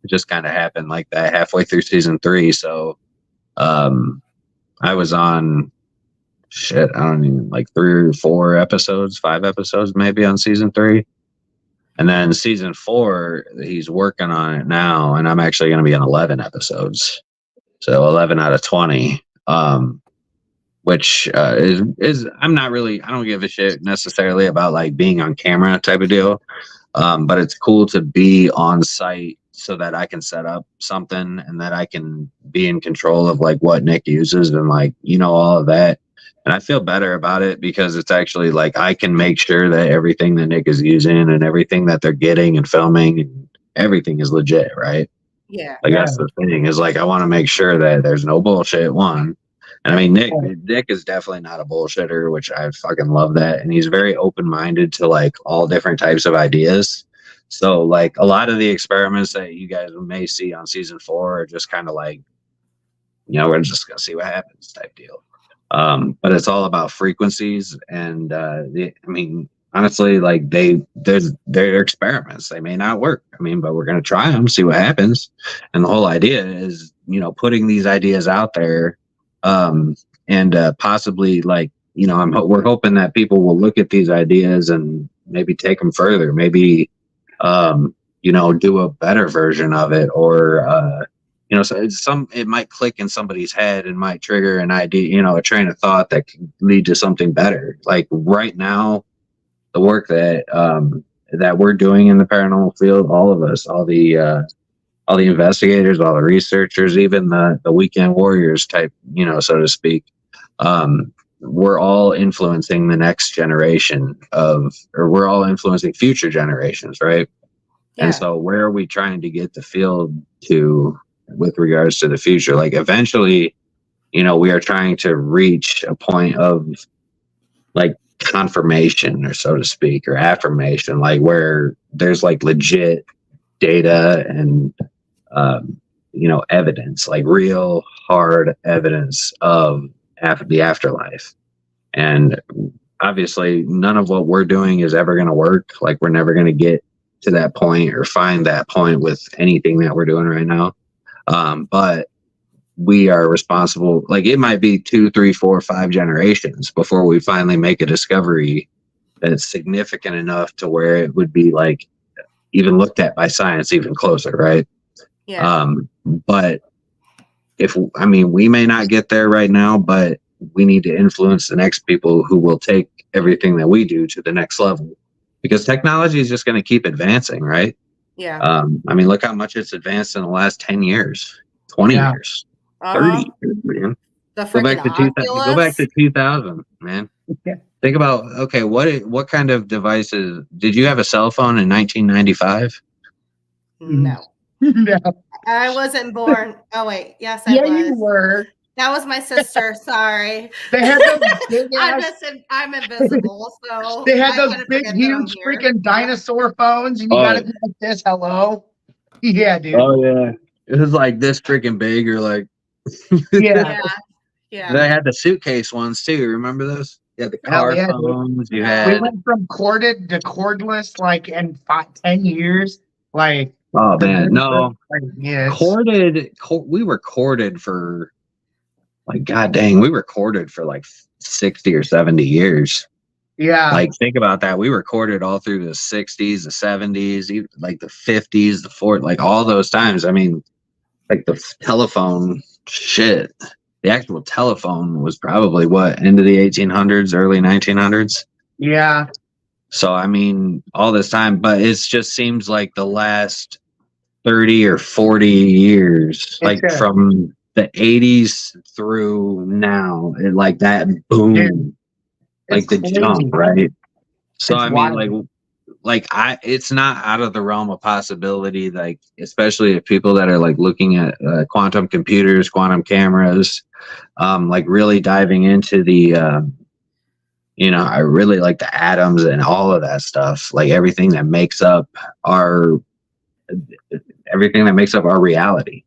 it just kind of happened like that halfway through season 3. So I was on I don't even like 3 or 4 episodes, 5 episodes maybe on season 3. And then season 4, he's working on it now, and I'm actually going to be on 11 episodes. So 11 out of 20. Which is I don't give a shit necessarily about like being on camera type of deal. But it's cool to be on site so that I can set up something and that I can be in control of like what Nick uses and like, all of that. And I feel better about it because it's actually like I can make sure that everything that Nick is using and everything that they're getting and filming and everything is legit, right? Yeah. Like that's the thing is like I want to make sure that there's no bullshit, one. And Nick is definitely not a bullshitter, which I fucking love that. And he's very open-minded to like all different types of ideas. So like a lot of the experiments that you guys may see on season 4 are just kind of like, we're just gonna see what happens type deal. But it's all about frequencies and honestly, like they're experiments. They may not work. But we're gonna try them, see what happens. And the whole idea is, putting these ideas out there. And possibly like, we're hoping that people will look at these ideas and maybe take them further, maybe, do a better version of it or, so it might click in somebody's head and might trigger an idea, a train of thought that could lead to something better. Like right now, the work that we're doing in the paranormal field, all of us, all the investigators, all the researchers, even the weekend warriors type, so to speak, we're all influencing the next generation or we're all influencing future generations, right? Yeah. And so where are we trying to get the field to with regards to the future? Like eventually, we are trying to reach a point of like confirmation, or so to speak, or affirmation, like where there's like legit data and evidence, like real hard evidence of the afterlife. And obviously none of what we're doing is ever going to work. Like we're never going to get to that point or find that point with anything that we're doing right now. But we are responsible. Like it might be 2, 3, 4, 5 generations before we finally make a discovery that's significant enough to where it would be like even looked at by science even closer, right? Yeah. But we may not get there right now, but we need to influence the next people who will take everything that we do to the next level, because technology is just going to keep advancing, right? Yeah. Look how much it's advanced in the last 10 years, 20 years, 30 years, man. The Go back to 2000, man. Yeah. Think about, okay, what kind of devices did you have? A cell phone in 1995? No. No. I wasn't born. Oh wait, yes, I was. You were. That was my sister. Sorry. They had those big I'm invisible, so they had I those kinda big, forget that I'm huge, here. freaking dinosaur phones, and you Oh. gotta do like this. Hello. Yeah, dude. Oh yeah, it was like this freaking big, or like Yeah. Yeah. They had the suitcase ones too. Remember those? You had the car yeah, dude. phones. You We had. went from corded to cordless like in 10 years. Like, Oh man, no. Yes. We were corded for like, god dang, we were corded for like 60 or 70 years. Yeah. Like think about that. We were corded all through the 60s, the 70s, even like the 50s, the 40s, like all those times. Like the telephone shit. The actual telephone was probably end of the 1800s, early 1900s. Yeah. So, all this time, but it just seems like the last 30 or 40 years, like from the 80s through now, like that boom, dude, like the crazy. jump, right? So, It's it's not out of the realm of possibility, like, especially if people that are like looking at quantum computers, quantum cameras, like really diving into the, I really like the atoms and all of that stuff, like everything that makes up our reality.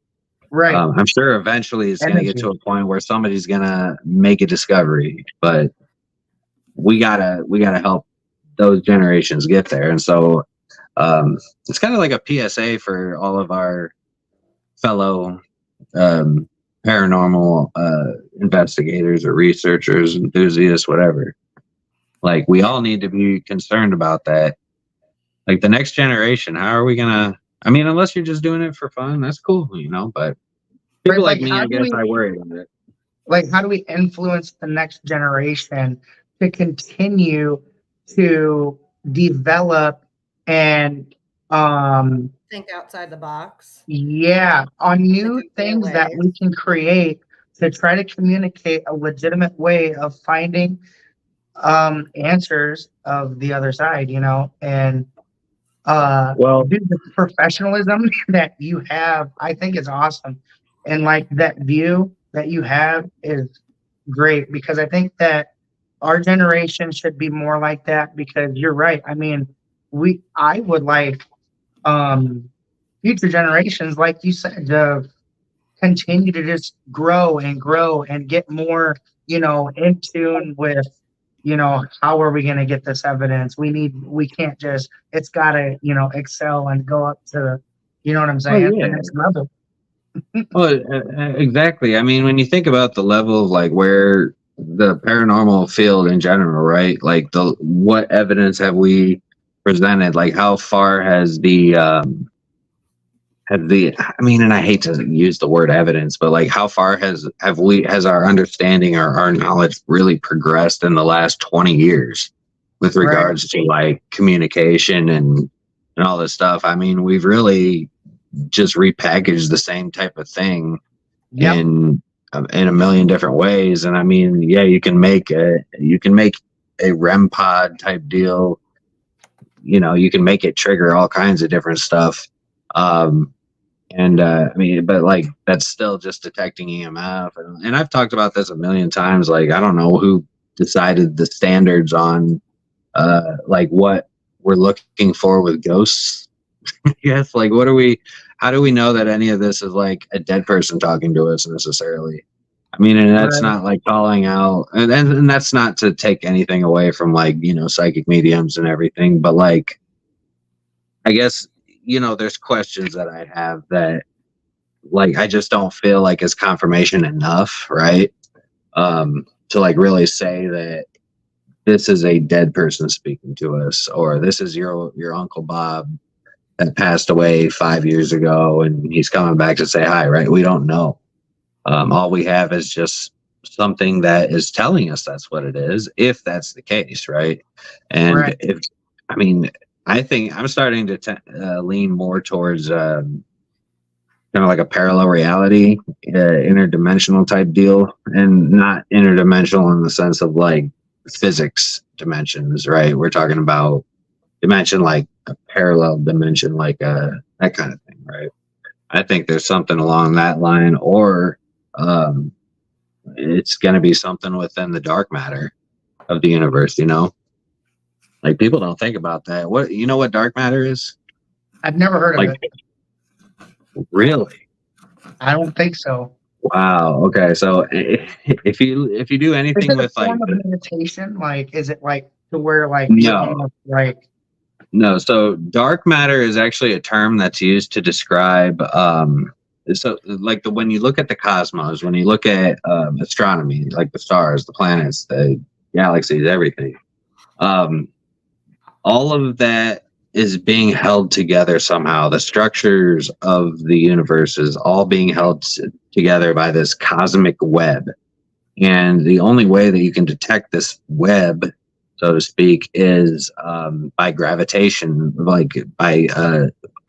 Right. I'm sure eventually it's going to get to a point where somebody's going to make a discovery, but we gotta help those generations get there. And so it's kind of like a PSA for all of our fellow paranormal investigators or researchers, enthusiasts, whatever. Like we all need to be concerned about that. Like the next generation, how are we gonna? Unless you're just doing it for fun, that's cool, But people like me, I guess, I worry about it. Like, how do we influence the next generation to continue to develop and think outside the box? Yeah, on new things that we can create to try to communicate a legitimate way of finding answers of the other side, and dude, the professionalism that you have, I think is awesome. And like that view that you have is great, because I think that our generation should be more like that, because you're right. I would like future generations, like you said, to continue to just grow and get more, in tune with, how are we going to get this evidence? We can't just, it's got to, excel and go up to, you know what I'm saying? Oh, yeah. The next level. Well, exactly. When you think about the level of like where the paranormal field in general, right? Like what evidence have we presented? Like how far has the I mean, and I hate to use the word evidence, but like how far has our understanding or our knowledge really progressed in the last 20 years with regards to like communication and all this stuff? I mean, we've really just repackaged the same type of thing Yep. in a million different ways. And I mean, yeah, you can make a REM pod type deal. You know, you can make it trigger all kinds of different stuff. I mean, but like that's still just detecting EMF. And I've talked about this a million times. Like, I don't know who decided the standards on like what we're looking for with ghosts. Yes, like how do we know that any of this is like a dead person talking to us necessarily? I mean, and that's not like calling out, and that's not to take anything away from like, you know, psychic mediums and everything, but like, I guess, you know, there's questions that I have that like I just don't feel like is confirmation enough, right? To like really say that this is a dead person speaking to us, or this is your Uncle Bob that passed away 5 years ago and he's coming back to say hi, right? We don't know. All we have is just something that is telling us that's what it is, if that's the case, right? And if, I mean, I think I'm starting to lean more towards kind of like a parallel reality, interdimensional type deal, and not interdimensional in the sense of like physics dimensions, right? We're talking about dimension like a parallel dimension, like that kind of thing, right? I think there's something along that line, or it's going to be something within the dark matter of the universe, you know? Like, people don't think about that. You know what dark matter is? I've never heard of it. Really? I don't think so. Wow. Okay. So if you do anything is it with a form like of meditation, like is it like to where like no. like No, so dark matter is actually a term that's used to describe so like when you look at the cosmos, when you look at astronomy, like the stars, the planets, the galaxies, everything, all of that is being held together somehow. The structures of the universe is all being held together by this cosmic web. And the only way that you can detect this web, so to speak, is by gravitation, like by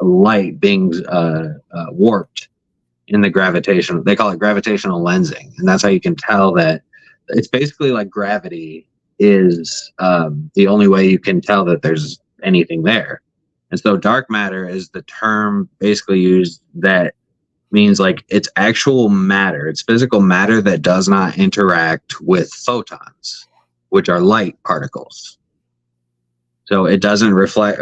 light being warped in the gravitation. They call it gravitational lensing. And that's how you can tell that it's basically like gravity is the only way you can tell that there's anything there. And so dark matter is the term basically used that means like it's actual matter, it's physical matter that does not interact with photons, which are light particles. So it doesn't reflect.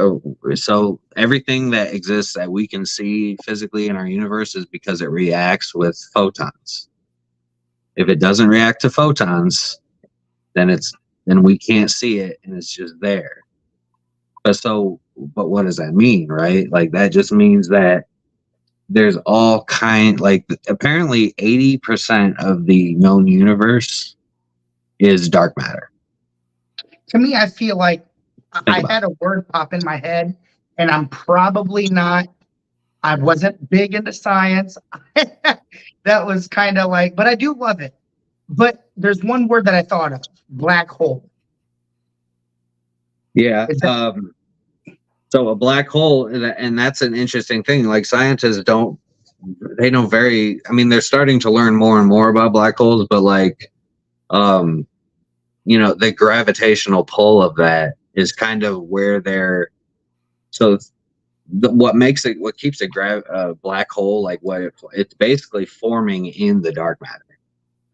So everything that exists that we can see physically in our universe is because it reacts with photons. If it doesn't react to photons, then we can't see it, and it's just there. But what does that mean, right? Like that just means that there's all like apparently 80% of the known universe is dark matter. To me, I feel like I had a word pop in my head, and I'm probably not. I wasn't big into science. That was kind of like, but I do love it. But there's one word that I thought of: black hole. Yeah. So a black hole, and that's an interesting thing. Like scientists they're starting to learn more and more about black holes, but like, you know, the gravitational pull of that is kind of where what keeps a black hole, like it's basically forming in the dark matter.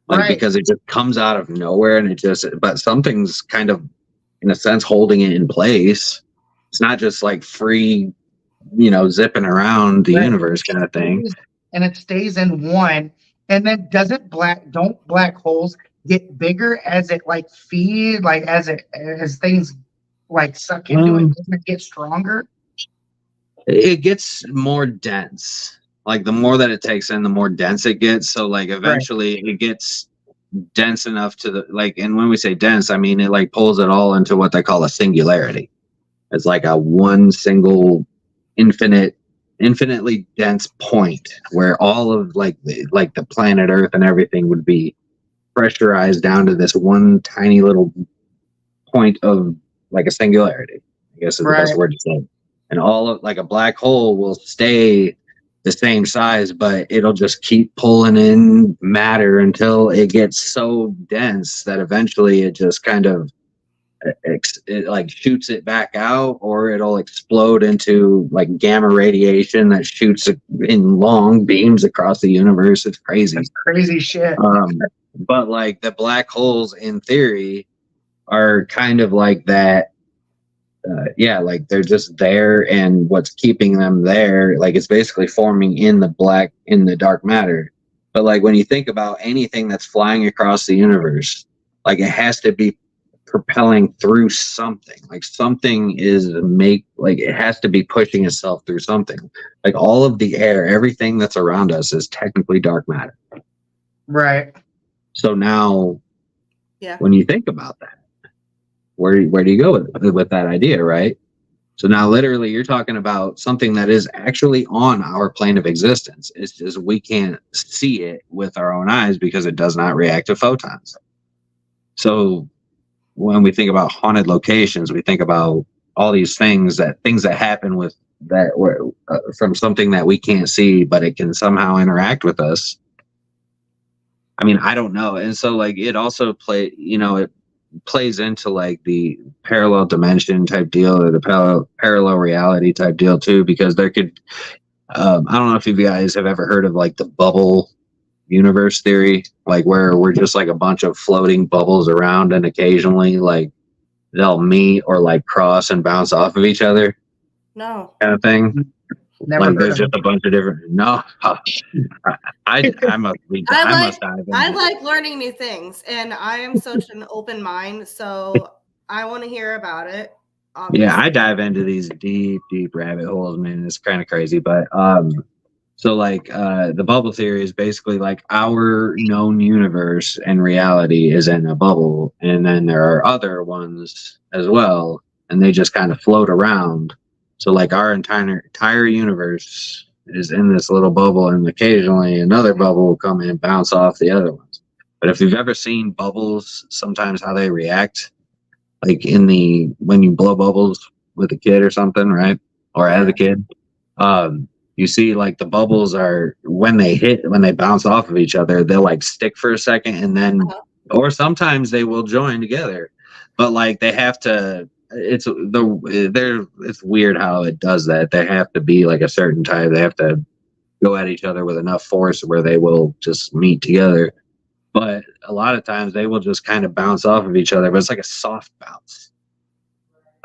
Like, right. Because it just comes out of nowhere, and but something's kind of, in a sense, holding it in place. It's not just like free, you know, zipping around the universe kind of thing. And it stays in one. And then don't black holes get bigger as it like feed, like as things like suck into it? Doesn't it get stronger? It gets more dense. Like the more that it takes in, the more dense it gets. So like eventually it gets dense enough to and when we say dense, I mean it like pulls it all into what they call a singularity. It's like a one single infinite infinitely dense point where all of the planet Earth and everything would be pressurized down to this one tiny little point of like a singularity, I guess is the best Right. word to say. And all of like a black hole will stay the same size, but it'll just keep pulling in matter until it gets so dense that eventually it just kind of it like shoots it back out, or it'll explode into like gamma radiation that shoots in long beams across the universe. It's crazy. That's crazy shit. But like the black holes in theory are kind of like that. Yeah, like they're just there, and what's keeping them there, like it's basically forming in the dark matter. But like when you think about anything that's flying across the universe, like it has to be propelling through something. Like something it has to be pushing itself through something. Like all of the air, everything that's around us is technically dark matter. Right. So now, Yeah. when you think about that, where do you go with that idea, right? So now literally you're talking about something that is actually on our plane of existence. It's just we can't see it with our own eyes because it does not react to photons. So when we think about haunted locations, we think about all these things that happen with that from something that we can't see, but it can somehow interact with us. I mean, I don't know. And so like it also it plays into like the parallel dimension type deal, or the parallel reality type deal too, because there could I don't know if you guys have ever heard of like the bubble universe theory, like where we're just like a bunch of floating bubbles around, and occasionally like they'll meet or like cross and bounce off of each other, No. kind of thing. Never Like heard there's of just it. a bunch of different. No, I must dive into I it. like learning new things, and I am such an open mind, so I want to hear about it. Obviously. Yeah, I dive into these deep rabbit holes, man. It's kind of crazy, but so like the bubble theory is basically like our known universe and reality is in a bubble, and then there are other ones as well, and they just kind of float around. So like our entire universe is in this little bubble, and occasionally another bubble will come in and bounce off the other ones. But if you've ever seen bubbles, sometimes how they react, like when you blow bubbles with a kid or something, right? Or as a kid, you see like the bubbles are when they bounce off of each other, they'll like stick for a second, and then or sometimes they will join together. But like they have to it's weird how it does that. They have to be like a certain type. They have to go at each other with enough force where they will just meet together. But a lot of times they will just kind of bounce off of each other, but it's like a soft bounce.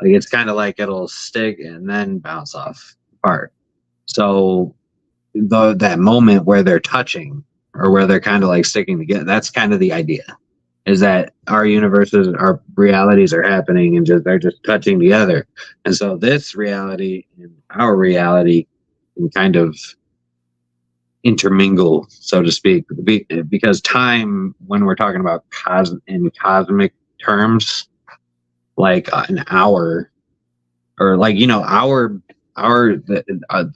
Like it's kind of like it'll stick and then bounce off apart. So that moment where they're touching, or where they're kind of like sticking together, that's kind of the idea, is that our universes, our realities are happening, and they're just touching together. And so this reality and our reality can kind of intermingle, so to speak, because time, when we're talking about in cosmic terms, like an hour, or like the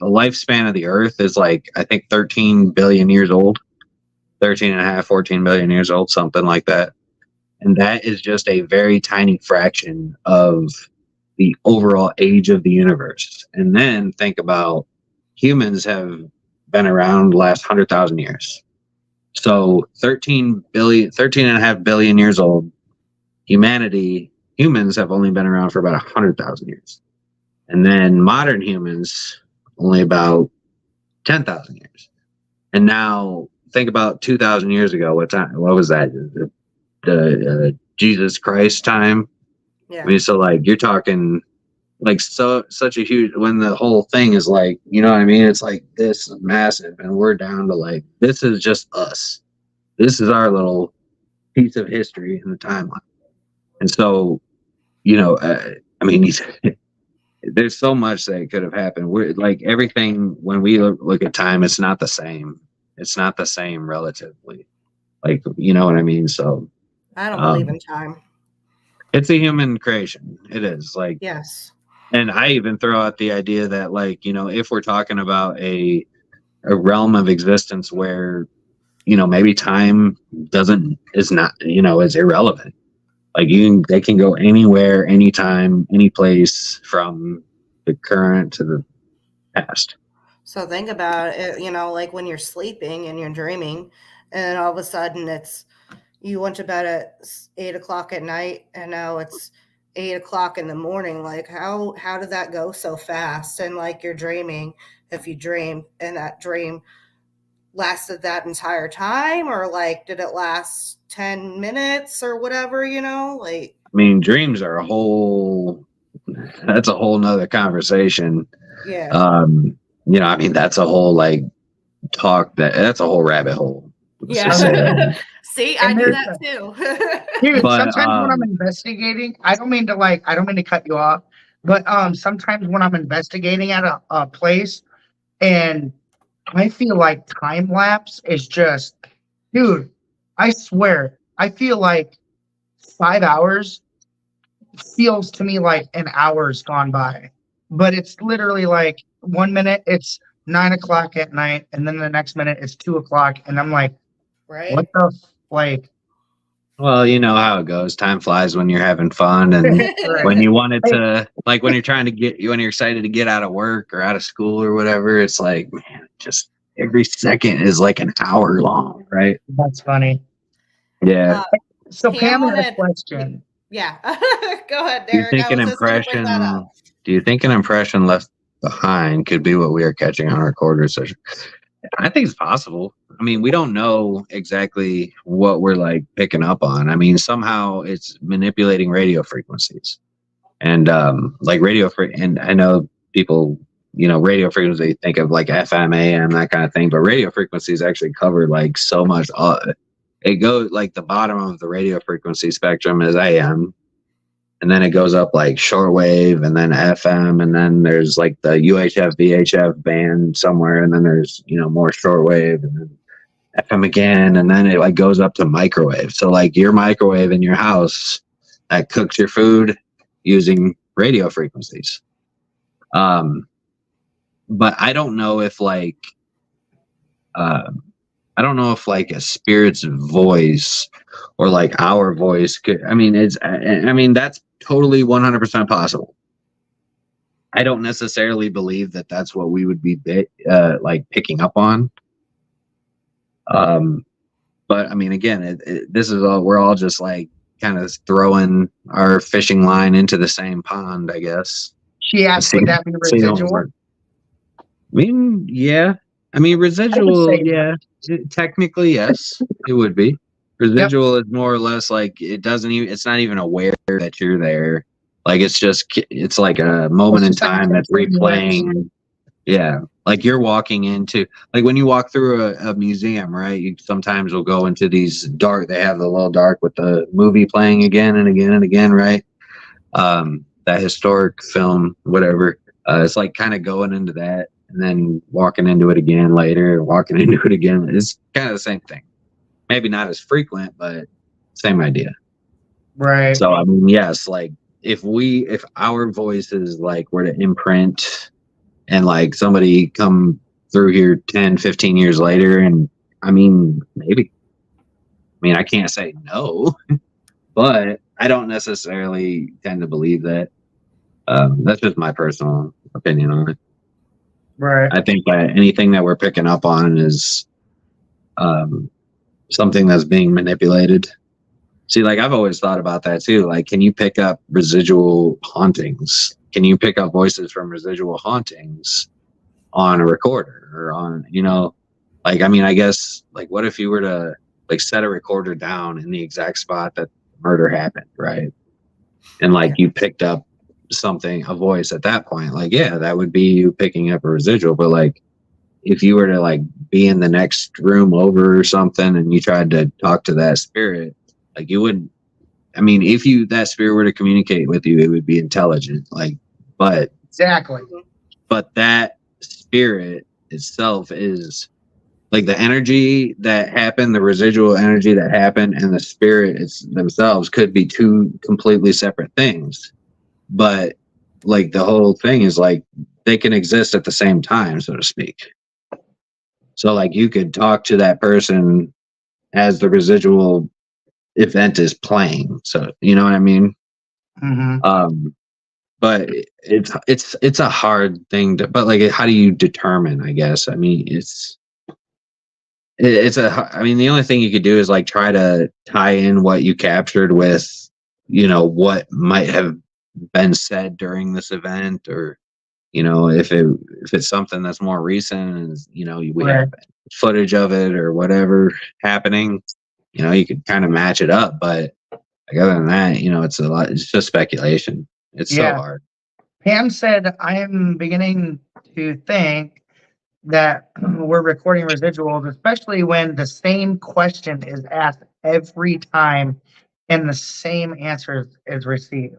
lifespan of the Earth is like, I think 13 billion years old, 13 and a half, 14 billion years old, something like that. And that is just a very tiny fraction of the overall age of the universe. And then think about humans have been around the last 100,000 years. So 13 and a half billion years old. Humans have only been around for about 100,000 years. And then modern humans, only about 10,000 years. And now think about 2,000 years ago. What was that? The Jesus Christ time? Yeah. I mean, so like you're talking like such a huge, when the whole thing is like, you know what I mean? It's like this massive, and we're down to like, this is just us. This is our little piece of history in the timeline. And so, I mean, there's so much that could have happened. We're like everything, when we look at time, it's not the same. It's not the same relatively. Like, you know what I mean? So I don't believe in time. it's a human creation. It is like, Yes. And I even throw out the idea that, like, if we're talking about a realm of existence where, maybe time is not, is irrelevant. Like they can go anywhere, anytime, any place from the current to the past. So think about it, like when you're sleeping and you're dreaming, and all of a sudden you went to bed at 8 o'clock at night, and now it's 8 o'clock in the morning. Like how did that go so fast? And like you're dreaming, if you dream, and that dream lasted that entire time, or like did it last 10 minutes or whatever? Like, I mean, dreams are that's a whole nother conversation. yeah. I mean, that's a whole like that's a whole rabbit hole. Yeah. See, I do that too. Dude, But, sometimes when I'm investigating, I don't mean to cut you off, but sometimes when I'm investigating at a place and I feel like time lapse is just, dude, I swear, I feel like 5 hours feels to me like an hour's gone by. But it's literally like 1 minute it's 9 o'clock at night, and then the next minute it's 2 o'clock, and I'm like, Right. what the like? Well, you know how it goes. Time flies when you're having fun, and when you want it to, like when you're excited to get out of work or out of school or whatever, it's like, man, just every second is like an hour long, right? That's funny. Yeah. So Pam Pam had a wanted- question. Yeah. Go ahead, Do you Derek. think I was just gonna bring that up. Do you think an impression left behind could be what we are catching on our recorder session? I think it's possible. I mean, we don't know exactly what we're like picking up on. I mean, somehow it's manipulating radio frequencies, and like and I know people, radio frequency think of like FM, AM, that kind of thing, but radio frequencies actually cover like so much. It goes like the bottom of the radio frequency spectrum is AM, and then it goes up like shortwave, and then FM, and then there's like the UHF, VHF band somewhere, and then there's more shortwave, and then FM again, and then it like goes up to microwave. So like your microwave in your house that cooks your food using radio frequencies. But I don't know if like a spirit's voice or like our voice could, I mean, that's totally 100% possible. I don't necessarily believe that that's what we would be like picking up on. But I mean, again, this is all, we're all just like kind of throwing our fishing line into the same pond, I guess. She asked, would that be residual? I mean, yeah. I mean, residual, yeah. Technically, yes, it would be. Residual is more or less like it's not even aware that you're there. Like it's like a moment in time that's replaying. Yeah. Like you're walking into, like when you walk through a museum, right? You sometimes will go into these dark, they have the little dark with the movie playing again and again and again, right? That historic film, whatever. It's like kind of going into that and then walking into it again later, walking into it again. It's kind of the same thing. Maybe not as frequent, but same idea. Right. So, I mean, yes, like if our voices like were to imprint and like somebody come through here 10, 15 years later, and I mean, maybe. I mean, I can't say no, but I don't necessarily tend to believe that. That's just my personal opinion on it. Right. I think that anything that we're picking up on is something that's being manipulated. See, like I've always thought about that too. Like, can you pick up residual hauntings? Can you pick up voices from residual hauntings on a recorder or on, like, I mean, I guess, like, what if you were to like set a recorder down in the exact spot that the murder happened, right? And like you picked up a voice at that point, like, yeah, that would be you picking up a residual. But like, if you were to like be in the next room over or something and you tried to talk to that spirit, like you wouldn't, I mean, if that spirit were to communicate with you, it would be intelligent, like, but exactly. But that spirit itself is like the energy that happened, the residual energy that happened, and the spirit themselves could be two completely separate things. But like the whole thing is like they can exist at the same time, so to speak. So like you could talk to that person as the residual event is playing. So you know what I mean? Mm-hmm. But it's a hard thing to, but like how do you determine, I guess? I mean I mean the only thing you could do is like try to tie in what you captured with, you know, what might have been said during this event, or you know, if it's something that's more recent and you know we Right. have footage of it or whatever happening, you know, you could kind of match it up. But like other than that, you know, it's just speculation. It's so Yeah. hard. Pam said, I am beginning to think that we're recording residuals, especially when the same question is asked every time and the same answer is received.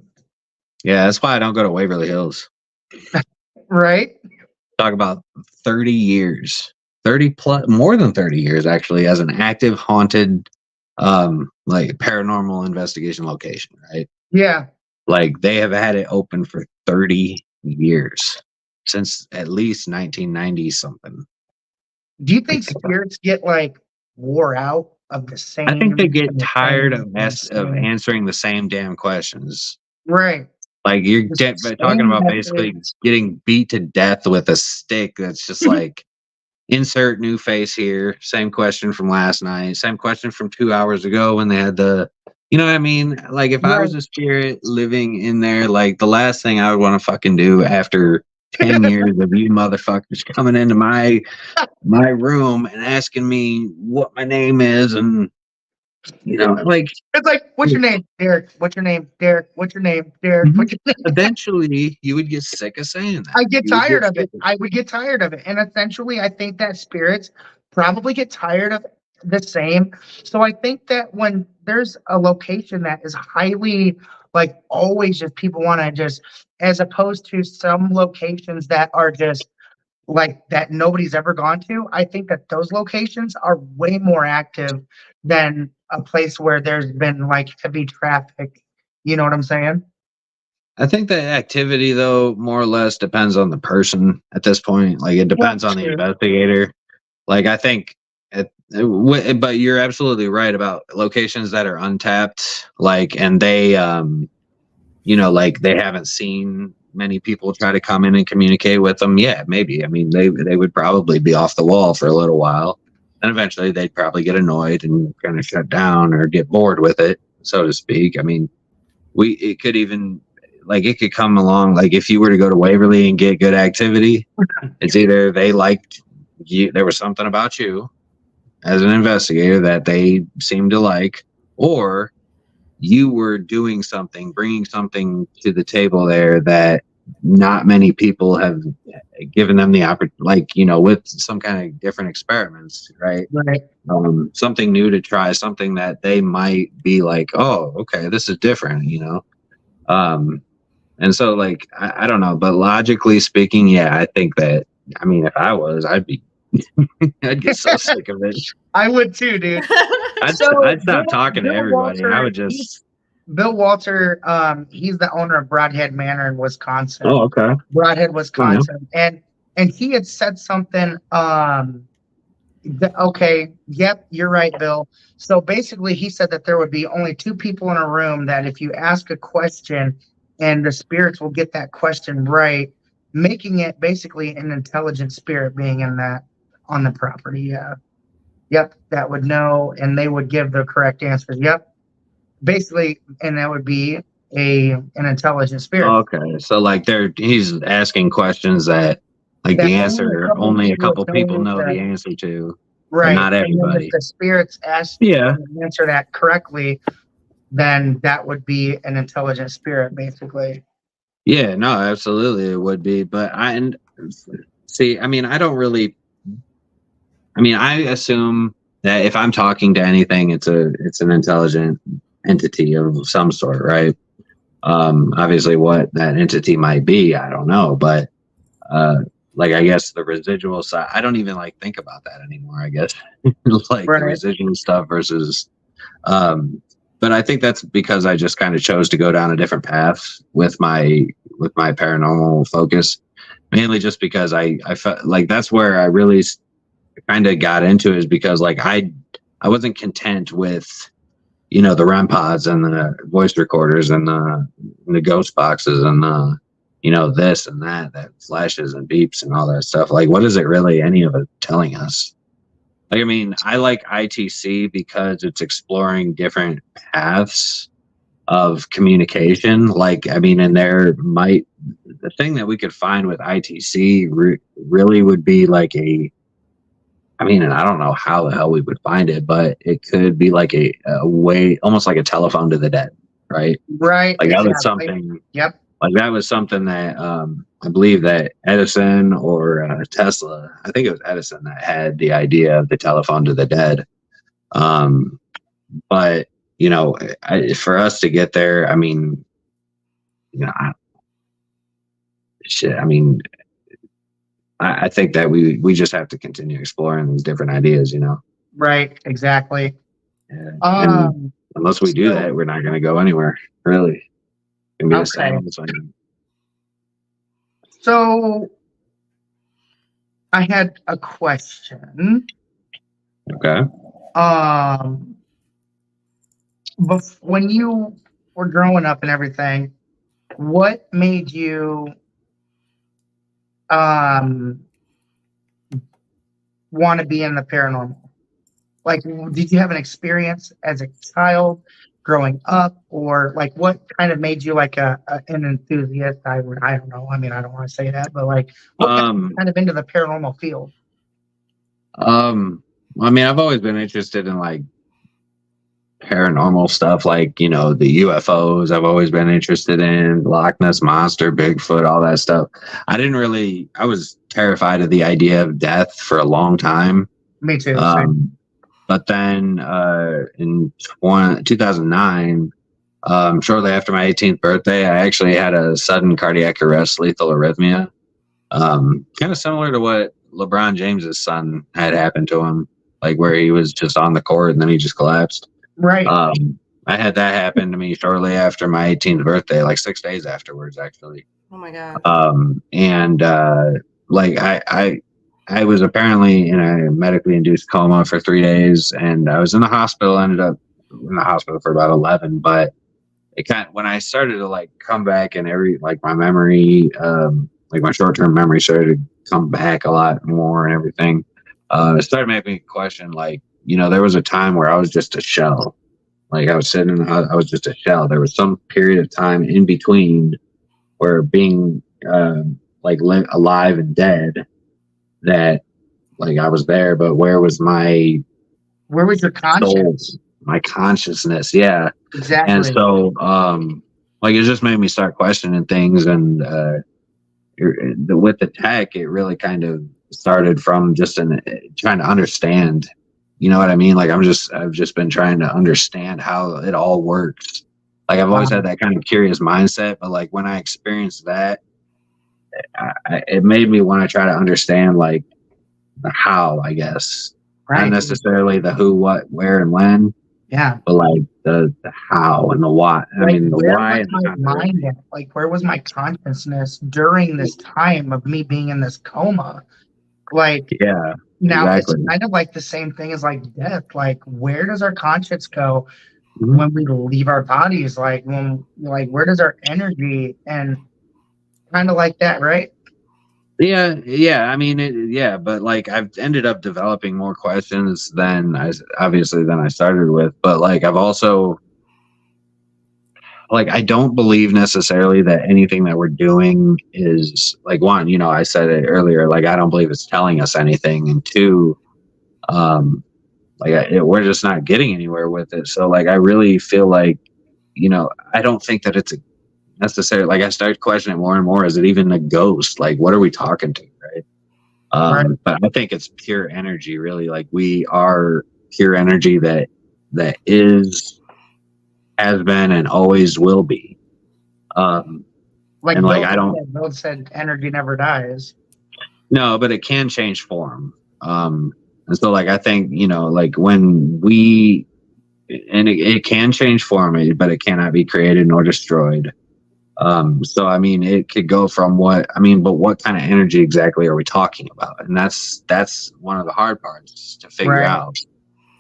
Yeah, that's why I don't go to Waverly Hills. Right? Talk about 30 years, 30 plus, more than 30 years actually, as an active haunted, like paranormal investigation location, right? Yeah. Like they have had it open for 30 years, since at least 1990 something. Do you think spirits get like wore out of the same? I think they get and the tired same of and the same? answering the same damn questions. Right. Like you're The talking same about basically methods. getting beat to death with a stick. That's just like insert new face here. Same question from last night. Same question from 2 hours ago when they had the, you know what I mean? Like if I Right. was a spirit living in there, like the last thing I would want to fucking do after 10 years of you motherfuckers coming into my room and asking me what my name is, and you know, like It's like, what's your name? Derek. What's your name? Derek. What's your name? Derek. What's your name? eventually you would get sick of saying that. I get You would tired of sick it. I would get tired of it. And essentially, I think that spirits probably get tired of the same. So I think that when there's a location that is highly, like, always just people want to just, as opposed to some locations that are just like that nobody's ever gone to, I think that those locations are way more active than a place where there's been like heavy traffic. You know what I'm saying? I think the activity, though, more or less depends on the person at this point. Like, it depends on the True. investigator. Like, I think, but you're absolutely right about locations that are untapped. Like, and they, you know, like they haven't seen many people try to come in and communicate with them. Yeah, maybe. I mean, they would probably be off the wall for a little while, and eventually they'd probably get annoyed and kind of shut down or get bored with it, so to speak. I mean, it could even, like, it could come along, like if you were to go to Waverly and get good activity, it's either they liked you, there was something about you as an investigator that they seemed to like, or you were doing something, bringing something to the table there that not many people have given them the opportunity, like, you know, with some kind of different experiments, right? Right. Something new to try, something that they might be like, oh, okay, this is different, you know? And so, like, I don't know, but logically speaking, yeah, I think that, I mean, if I was, I'd be, I'd get so sick of it. I would too, dude. I'd stop talking to everybody. I would just. Bill Walter, he's the owner of Broadhead Manor in Wisconsin. Oh, okay. Broadhead, Wisconsin, and he had said something. Okay, yep, you're right, Bill. So basically, he said that there would be only two people in a room. That if you ask a question, and the spirits will get that question right, making it basically an intelligent spirit being in that on the property. Yeah. Yep, that would know, and they would give the correct answers. Yep, basically, and that would be an intelligent spirit. Okay, so like he's asking questions that, like, That the answer only a couple people know the answer to, right? Not And then everybody. if the spirits ask Yeah. to answer that correctly, then that would be an intelligent spirit, basically. Yeah, no, absolutely it would be. But see, I mean, I don't really. I mean, I assume that if I'm talking to anything, it's an intelligent entity of some sort, right? Obviously, what that entity might be, I don't know, but like, I guess the residual side, I don't even like think about that anymore. I guess like Right. the residual stuff versus, but I think that's because I just kind of chose to go down a different path with my with my paranormal focus, mainly just because I felt like that's where I really kind of got into it, is because like I wasn't content with, you know, the REM pods and the voice recorders and the ghost boxes and you know, this and that flashes and beeps and all that stuff. Like, what is it really any of it telling us? Like, I mean, I like ITC because it's exploring different paths of communication. Like, I mean, and the thing that we could find with ITC really would be like I mean, and I don't know how the hell we would find it, but it could be like a way, almost like a telephone to the dead, right? Right. Like exactly. that was something. Yep. Like that was something that I believe that Edison or Tesla, I think it was Edison that had the idea of the telephone to the dead. But you know, for us to get there, I mean, you know, I mean, I think that we just have to continue exploring these different ideas, you know. Right. Exactly. Yeah. And unless we do that, we're not going to go anywhere, really. It's gonna be the same. So I had a question. Okay. When you were growing up and everything, what made you want to be in the paranormal? Like, did you have an experience as a child growing up, or like what kind of made you like an enthusiast? I don't know. I mean, I don't want to say that, but like, what kind of into the paranormal field? I mean, I've always been interested in like paranormal stuff, like, you know, the UFOs. I've always been interested in Loch Ness Monster, Bigfoot, all that stuff. I was terrified of the idea of death for a long time. Me too. But then in 2009, shortly after my 18th birthday, I actually had a sudden cardiac arrest, lethal arrhythmia. Kind of similar to what LeBron James's son had happened to him, like where he was just on the court and then he just collapsed. Right. I had that happen to me shortly after my 18th birthday, like 6 days afterwards, actually. Oh my God. Like I was apparently in a medically induced coma for 3 days, and I was in the hospital. Ended up in the hospital for about 11. But when I started to like come back, and my memory, like my short-term memory started to come back a lot more and everything. It started making me question, like, you know, there was a time where I was just a shell. Like I was sitting in the house, I was just a shell. There was some period of time in between where being alive and dead, that like I was there, but where was your conscience? My consciousness, yeah. Exactly. And so like it just made me start questioning things, and with the tech, it really kind of started from just trying to understand, you know what I mean? Like I've just been trying to understand how it all works. Like I've always had that kind of curious mindset, but like when I experienced that, it made me want to try to understand like the how, I guess. Right. Not necessarily the who, what, where, and when. Yeah. But like the how and the what. Like, I mean, the why. And my mind at? Like, where was my consciousness during this time of me being in this coma? Like, yeah. Now exactly. It's kind of like the same thing as like death. Like, where does our conscience go when we leave our bodies? Like, where does our energy and kind of like that, right? Yeah. I mean, but like I've ended up developing more questions than I started with. But like I've also, like, I don't believe necessarily that anything that we're doing is like, one, you know, I said it earlier, like I don't believe it's telling us anything, and two, we're just not getting anywhere with it. So like I really feel like, you know, I don't think that it's necessarily, like I started questioning more and more, is it even a ghost? Like what are we talking to, right? But I think it's pure energy, really. Like we are pure energy that is, has been, and always will be. Bill said energy never dies. No, but it can change form. And so like I think, you know, like when it can change form, but it cannot be created nor destroyed. So I mean, it could go from but what kind of energy exactly are we talking about? And that's one of the hard parts to figure Right. out,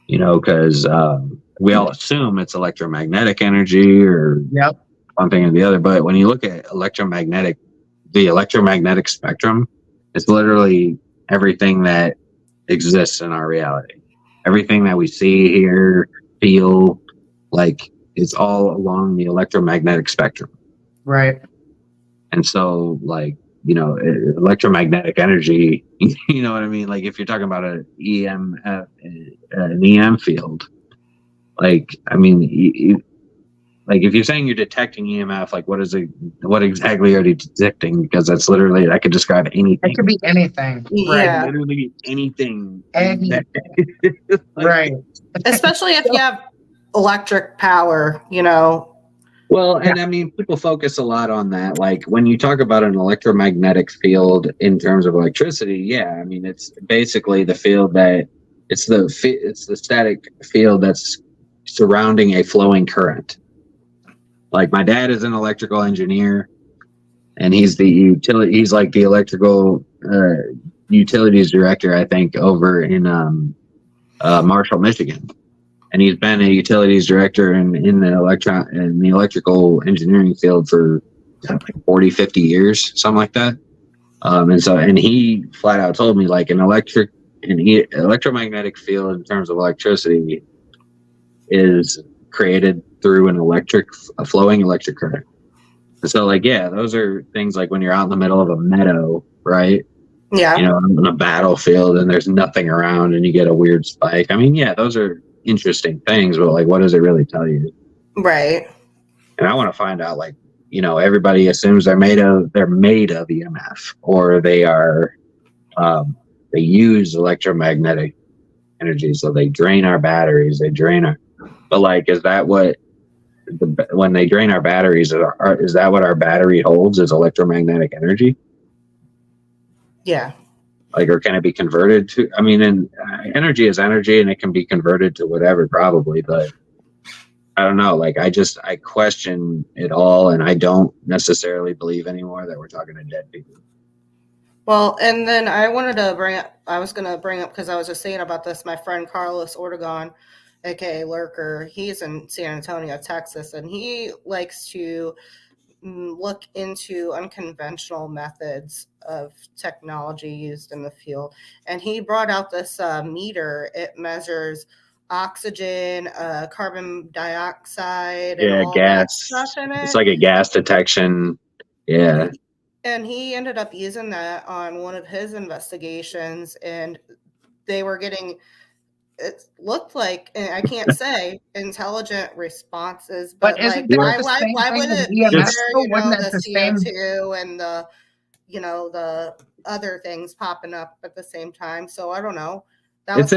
because we all assume it's electromagnetic energy or Yep. one thing or the other. But when you look at the electromagnetic spectrum, it's literally everything that exists in our reality. Everything that we see, hear, feel, like it's all along the electromagnetic spectrum. Right. And so, electromagnetic energy, you know what I mean? Like if you're talking about an EM field, like, I mean, like if you're saying you're detecting EMF, like what exactly are you detecting? Because that's literally, I could describe anything. It could be anything. Yeah. Literally anything. Anything. Right. Especially if you have electric power, Well, and I mean, people focus a lot on that. Like when you talk about an electromagnetic field in terms of electricity, yeah, I mean, it's basically the field it's the static field that's surrounding a flowing current. Like my dad is an electrical engineer, and he's like the electrical utilities director, I think, over in Marshall, Michigan. And he's been a utilities director in the electrical engineering field for 40, 50 years, something like that. And he flat out told me, like, an electromagnetic field in terms of electricity is created through a flowing electric current. So, like, yeah, those are things like when you're out in the middle of a meadow, right? Yeah. On a battlefield and there's nothing around and you get a weird spike. I mean, yeah, those are interesting things, but like, what does it really tell you? Right. And I want to find out, like, everybody assumes they're made of EMF, or they are, they use electromagnetic energy. So they drain our batteries, but like, is that what, when they drain our batteries, is that what our battery holds, is electromagnetic energy? Yeah. Like, or can it be converted to, I mean, and energy is energy and it can be converted to whatever, probably, but I don't know. Like, I question it all, and I don't necessarily believe anymore that we're talking to dead people. Well, and then I was going to bring up, because I was just saying about this, my friend Carlos Ortegon, aka Lurker, he's in San Antonio, Texas, and he likes to look into unconventional methods of technology used in the field. And he brought out this meter. It measures oxygen, carbon dioxide, and all gas. that stuff in it. It's like a gas detection. Yeah. And he ended up using that on one of his investigations, and they were getting, it looked like, and I can't say intelligent responses, but like, why would it be there, the CO2 and the, the other things popping up at the same time. So I don't know. It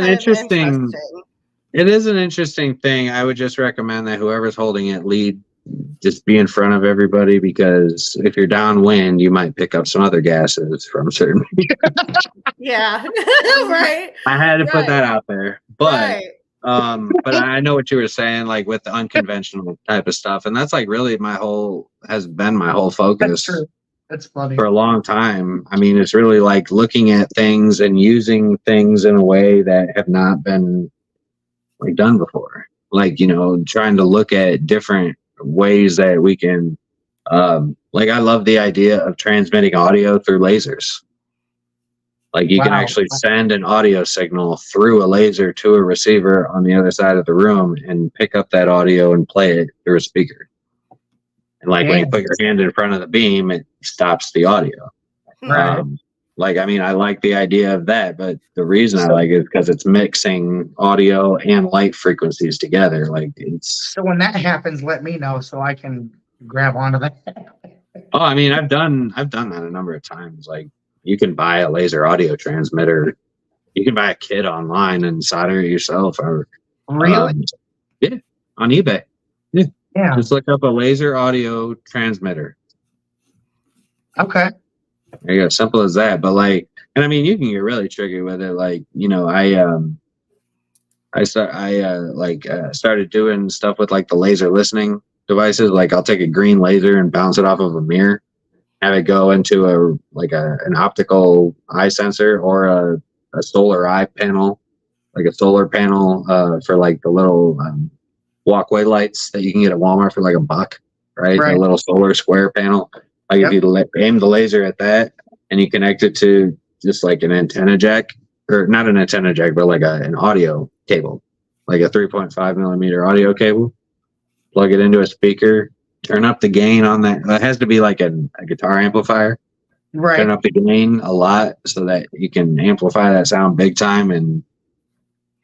is an interesting thing. I would just recommend that whoever's holding it just be in front of everybody, because if you're downwind, you might pick up some other gases from certain people. Yeah. Right. I had to put that out there. But but I know what you were saying, like with the unconventional type of stuff. And that's like really has been my whole focus. That's true. That's funny. For a long time. I mean, it's really like looking at things and using things in a way that have not been like done before. Like, trying to look at different ways that we can, like, I love the idea of transmitting audio through lasers. Like, you can actually send an audio signal through a laser to a receiver on the other side of the room and pick up that audio and play it through a speaker. And like, when you put your hand in front of the beam, it stops the audio. Right. Like, I mean, I like the idea of that, but the reason I like it is because it's mixing audio and light frequencies together. Like, so when that happens, let me know so I can grab onto that. Oh, I mean, I've done that a number of times. Like, you can buy a laser audio transmitter. You can buy a kit online and solder it yourself. Or really? Yeah, on eBay. Yeah. Just look up a laser audio transmitter. Okay. There you go. Simple as that. But like, and I mean, you can get really tricky with it. Like, I started doing stuff with like the laser listening devices. Like I'll take a green laser and bounce it off of a mirror, have it go into an optical eye sensor or a solar eye panel, like a solar panel for like the little walkway lights that you can get at Walmart for like $1, right? Right. The little solar square panel. Like Yep. if you aim the laser at that and you connect it to just like an antenna jack, or not an antenna jack, but like an audio cable, like a 3.5 millimeter audio cable, plug it into a speaker, turn up the gain on that. It has to be like a guitar amplifier. Right. Turn up the gain a lot so that you can amplify that sound big time, and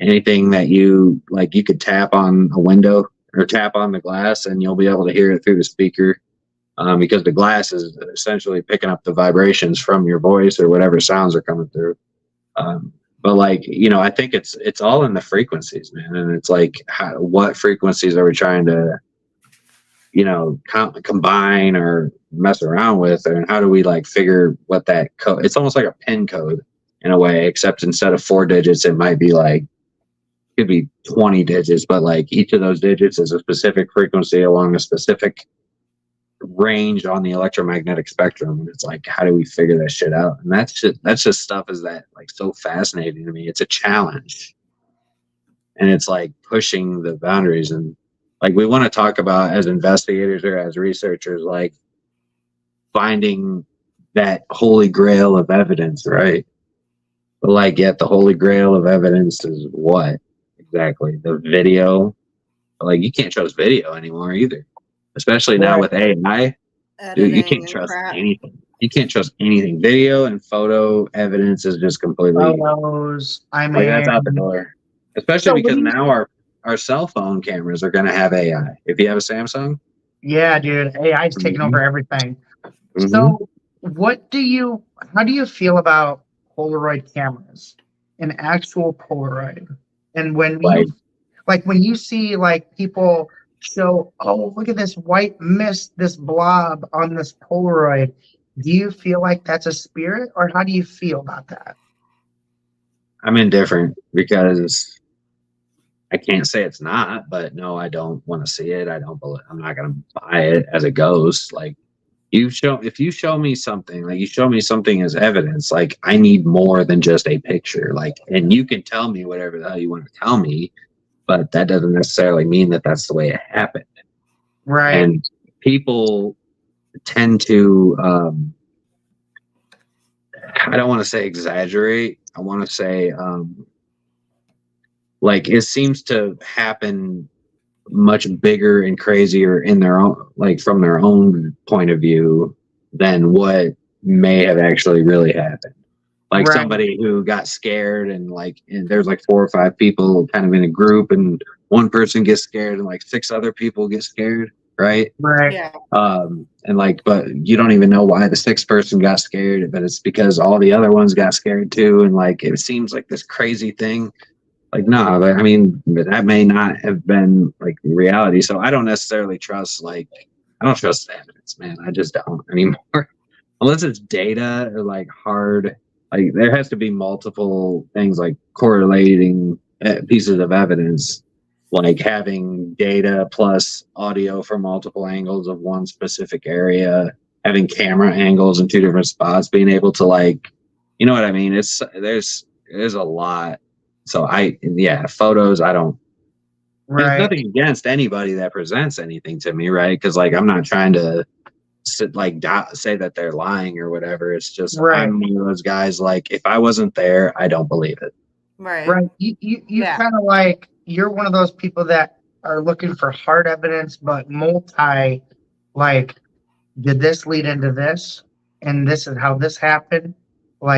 anything that you like, you could tap on a window or tap on the glass and you'll be able to hear it through the speaker, because the glass is essentially picking up the vibrations from your voice or whatever sounds are coming through. But like, I think it's all in the frequencies, man. And it's like, what frequencies are we trying to, combine or mess around with, and how do we like figure what that code? It's almost like a pin code in a way, except instead of 4 digits, it might be like, could be 20 digits, but like each of those digits is a specific frequency along a specific range on the electromagnetic spectrum. And it's like, how do we figure that shit out? And that's just stuff is that like so fascinating to me. It's a challenge, and it's like pushing the boundaries. And like we want to talk about as investigators or as researchers, like finding that holy grail of evidence, right? But like, yet the holy grail of evidence is what exactly? The video. Like you can't trust video anymore either, especially now with AI. Dude, you can't trust anything. You can't trust anything. Video and photo evidence is just completely Photos. like that's out the door. Especially because now our cell phone cameras are going to have AI. If you have a Samsung. Yeah, dude. AI's taking over everything. So how do you feel about Polaroid cameras, an actual Polaroid? And when you see like people show, oh, look at this white mist, this blob on this Polaroid, do you feel like that's a spirit, or how do you feel about that? I'm indifferent because I can't say it's not, but no, I don't want to see it. I'm not going to buy it as a ghost. Like if you show me something, like you show me something as evidence, like I need more than just a picture. Like, and you can tell me whatever the hell you want to tell me, but that doesn't necessarily mean that that's the way it happened. Right. And people tend to, I don't want to say exaggerate. I want to say, like it seems to happen much bigger and crazier in their own, like from their own point of view than what may have actually really happened. Like somebody who got scared and there's like 4 or 5 people kind of in a group and one person gets scared and like 6 other people get scared. Right. Yeah. And like, but you don't even know why the 6th person got scared, but it's because all the other ones got scared too. And like, it seems like this crazy thing. Like, no, I mean, that may not have been like reality. So I don't necessarily trust, I don't trust the evidence, man. I just don't anymore. Unless it's data or like hard, like there has to be multiple things like correlating pieces of evidence, like having data plus audio from multiple angles of one specific area, having camera angles in 2 different spots, being able to you know what I mean? There's a lot. So photos, I don't, there's nothing against anybody that presents anything to me, right? Because I'm not trying to say that they're lying or whatever. It's just, I'm one of those guys, if I wasn't there, I don't believe it. Right. You kind of you're one of those people that are looking for hard evidence, but did this lead into this? And this is how this happened.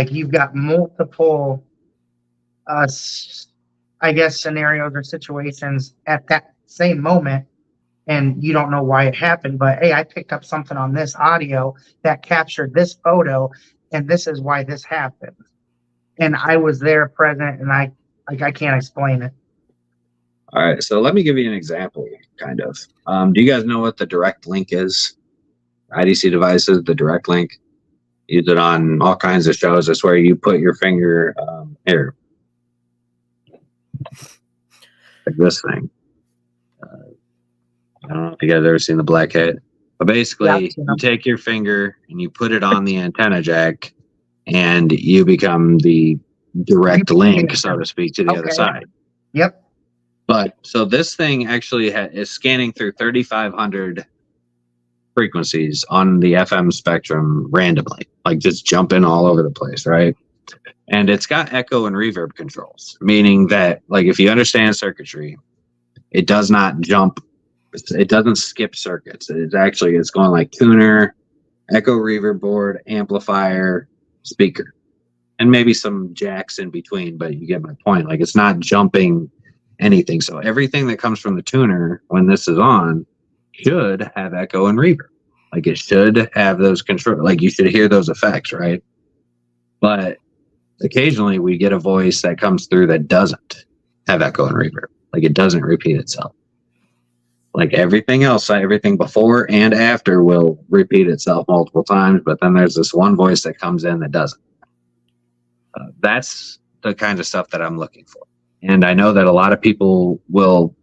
You've got multiple I guess scenarios or situations at that same moment, and you don't know why it happened, but hey, I picked up something on this audio that captured this photo, and this is why this happened. And I was there present, and I can't explain it. All right, so let me give you an example, kind of. Do you guys know what the direct link is? IDC devices, the direct link. Use it on all kinds of shows. That's where you put your finger here. Like this thing. I don't know if you guys ever seen the blackhead, but Yeah, basically I've seen you them. take your finger and you put it on the antenna jack, and you become the direct link, so to speak, to the other Okay. side. Yep. But so this thing actually is scanning through 3,500 frequencies on the FM spectrum randomly, like just jumping all over the place, right? And it's got echo and reverb controls, meaning that, like, if you understand circuitry, it does not jump, it doesn't skip circuits. It's going like tuner, echo, reverb board, amplifier, speaker, and maybe some jacks in between, but you get my point. Like, it's not jumping anything. So everything that comes from the tuner when this is on should have echo and reverb. Like, it should have those control, like you should hear those effects, right? But occasionally we get a voice that comes through that doesn't have echo and reverb. Like, it doesn't repeat itself. Like everything else, everything before and after will repeat itself multiple times, but then there's this one voice that comes in that doesn't. That's the kind of stuff that I'm looking for. And I know that a lot of people will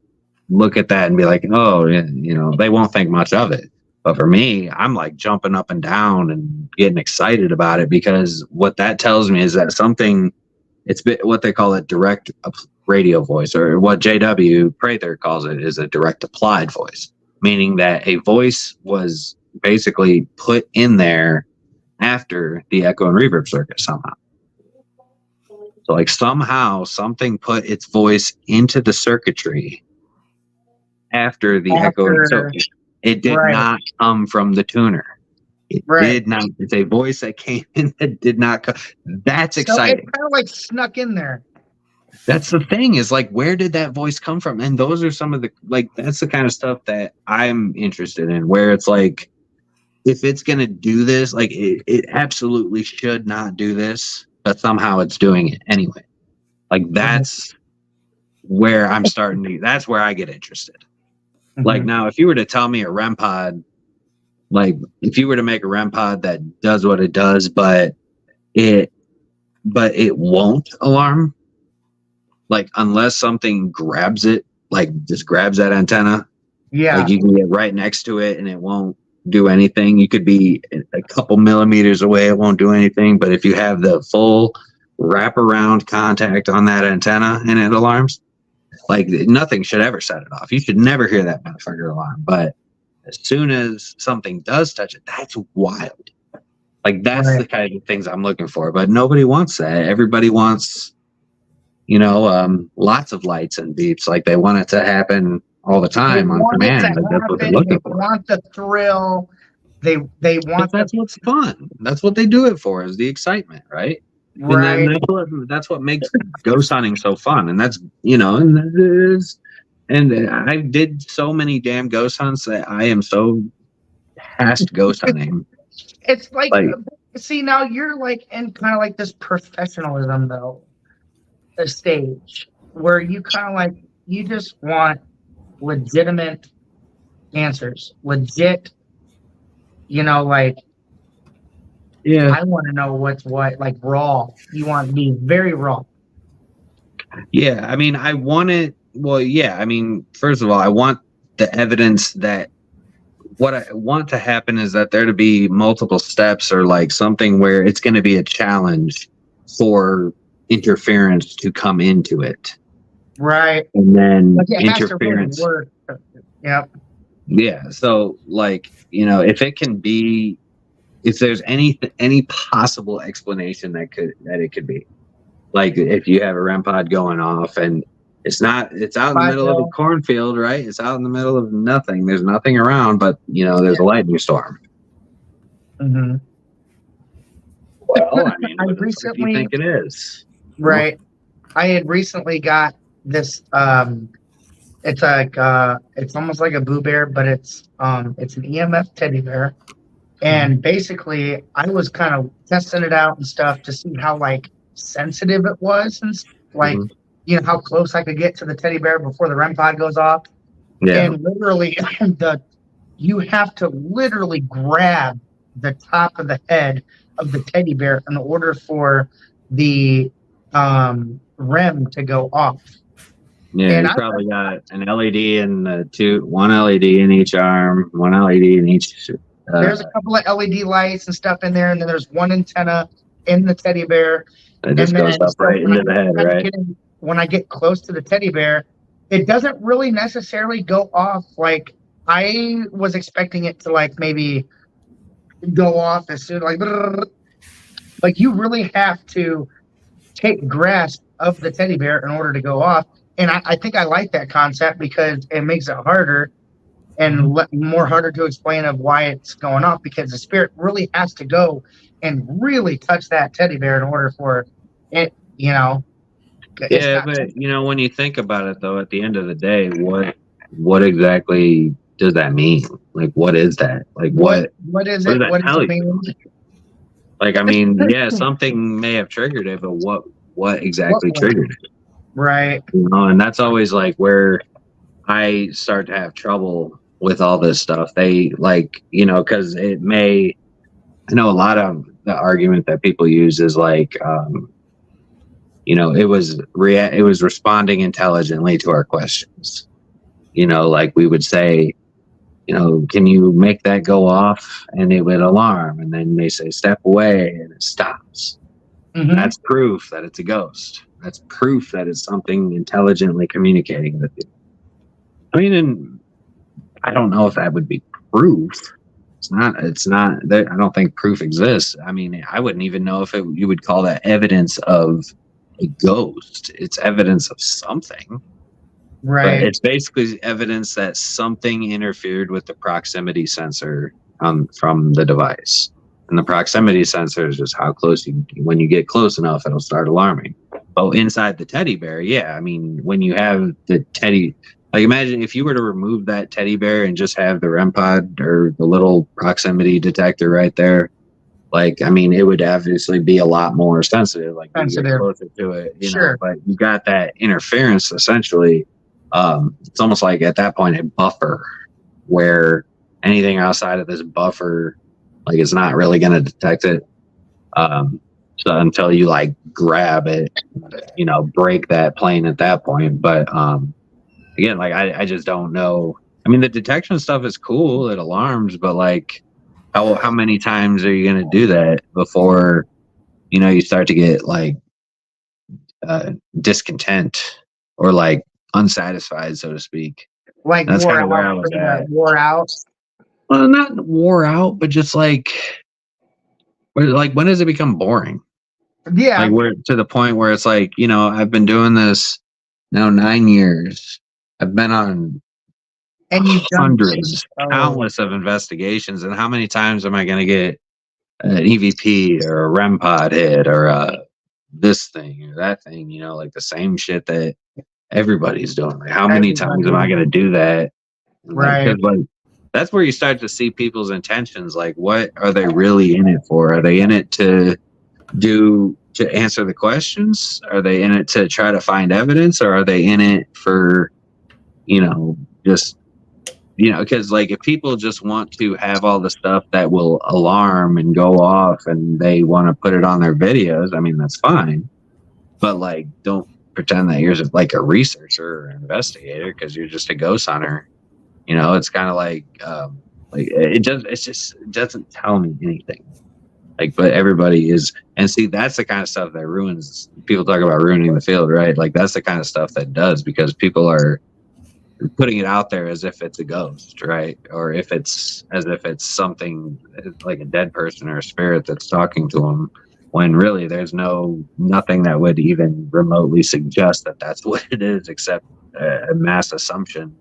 look at that and be like, oh, you know, they won't think much of it. But for me, I'm like jumping up and down and getting excited about it, because what that tells me is that something, it's what they call a direct radio voice, or what JW Prather calls it is a direct applied voice, meaning that a voice was basically put in there after the echo and reverb circuit somehow. So like somehow something put its voice into the circuitry after the echo. So it did not come from the tuner. It did not. It's a voice that came in that did not come. That's exciting. It's kind of like snuck in there. That's the thing, is like, where did that voice come from? And those are some of the, like, that's the kind of stuff that I'm interested in, where it's like, if it's going to do this, like it absolutely should not do this, but somehow it's doing it anyway. Like, that's where I'm starting to, that's where I get interested. Like, now, if you were to tell me a REM pod, like if you were to make a REM pod that does what it does, but it won't alarm, like, unless something grabs it, like just grabs that antenna. Yeah. Like, you can get right next to it and it won't do anything. You could be a couple millimeters away, it won't do anything. But if you have the full wraparound contact on that antenna and it alarms, like, nothing should ever set it off. You should never hear that motherfucker alarm. But as soon as something does touch it, that's wild. Like, that's the kind of things I'm looking for. But nobody wants that. Everybody wants, you know, lots of lights and beeps. Like, they want it to happen all the time on command. Like, that's what they're looking for. They want the thrill. They want. That's what's fun. That's what they do it for, is the excitement, right? Right. And that's what makes ghost hunting so fun. And that's, you know, and I did so many damn ghost hunts that I am so past ghost hunting. It's like, see, now you're like in kind of like this professionalism though, a stage where you kind of like, you just want legitimate answers, legit, you know, like, yeah, I want to know what's what, like raw. You want to be very raw. Yeah, I mean, I want it. Well, yeah, I mean, first of all, I want the evidence that what I want to happen is that there to be multiple steps, or like something where it's going to be a challenge for interference to come into it. Right. And then Like it has interference. to really work. Yep. Yeah. So, like, you know, if it can be, if there's any possible explanation that it could be, like if you have a REM pod going off and it's out in the middle of a cornfield, right? It's out in the middle of nothing. There's nothing around, but, you know, there's a lightning storm. Mm-hmm. Well, I mean, I what do you think it is? Right. I had recently got this, it's like, it's almost like a Boo Bear, but it's an EMF teddy bear. And basically I was kind of testing it out and stuff to see how like sensitive it was, and like, you know, how close I could get to the teddy bear before the REM pod goes off. Yeah. And literally you have to literally grab the top of the head of the teddy bear in order for the REM to go off. Yeah, And he's probably got an LED and one LED in each arm, one LED in each. There's a couple of LED lights and stuff in there, and then there's one antenna in the teddy bear. It just And goes then up right into the head, right? when I get close to the teddy bear, it doesn't really necessarily go off like I was expecting it to, like maybe go off as soon like you really have to take grasp of the teddy bear in order to go off. And I think I like that concept because it makes it harder and more harder to explain of why it's going off, because the spirit really has to go and really touch that teddy bear in order for it, Yeah, but when you think about it, though, at the end of the day, what exactly does that mean? Like, what is that? Like, what is what it? does that What tell does it you? mean? Like, I mean, yeah, something may have triggered it, but what exactly triggered it? Right. And that's always like where I start to have trouble with all this stuff. They because it may. I know a lot of the argument that people use is like, it was responding intelligently to our questions. Like we would say, can you make that go off? And it would alarm, and then they say step away, and it stops. Mm-hmm. That's proof that it's a ghost. That's proof that it's something intelligently communicating with you. I mean, and I don't know if that would be proof. It's not. I don't think proof exists. I mean, I wouldn't even know if you would call that evidence of a ghost. It's evidence of something. Right. But it's basically evidence that something interfered with the proximity sensor from the device. And the proximity sensor is just how close when you get close enough, it'll start alarming. But inside the teddy bear, yeah, I mean, when you have the teddy, like imagine if you were to remove that teddy bear and just have the REM pod or the little proximity detector right there, like, I mean, it would obviously be a lot more sensitive, like when you get closer to it, Sure. But you got that interference essentially. It's almost like at that point a buffer where anything outside of this buffer, like, it's not really going to detect it. So until you like grab it, break that plane at that point. But again, like I just don't know. I mean, the detection stuff is cool. It alarms, but like, how many times are you going to do that before, you start to get like discontent or like unsatisfied, so to speak. Like that's kind of where I was at. Wore out. Well, not wore out, but just like when does it become boring? Yeah. Like we're to the point where it's like, I've been doing this now 9 years. I've been on hundreds, countless of investigations. And how many times am I going to get an EVP or a REM pod hit or this thing or that thing, like the same shit that everybody's doing. Like, how many times am I going to do that? Right. Like, that's where you start to see people's intentions. Like, what are they really in it for? Are they in it to answer the questions? Are they in it to try to find evidence? Or are they in it for, just, because like if people just want to have all the stuff that will alarm and go off and they want to put it on their videos, I mean, that's fine. But like, don't pretend that you're like a researcher or investigator because you're just a ghost hunter. It's kind of like it doesn't tell me anything. Like, but everybody is, and see, that's the kind of stuff that ruins. People talk about ruining the field, right? Like, that's the kind of stuff that does, because people are putting it out there as if it's a ghost, right? Or as if it's something like a dead person or a spirit that's talking to them, when really there's nothing that would even remotely suggest that that's what it is, except a mass assumption.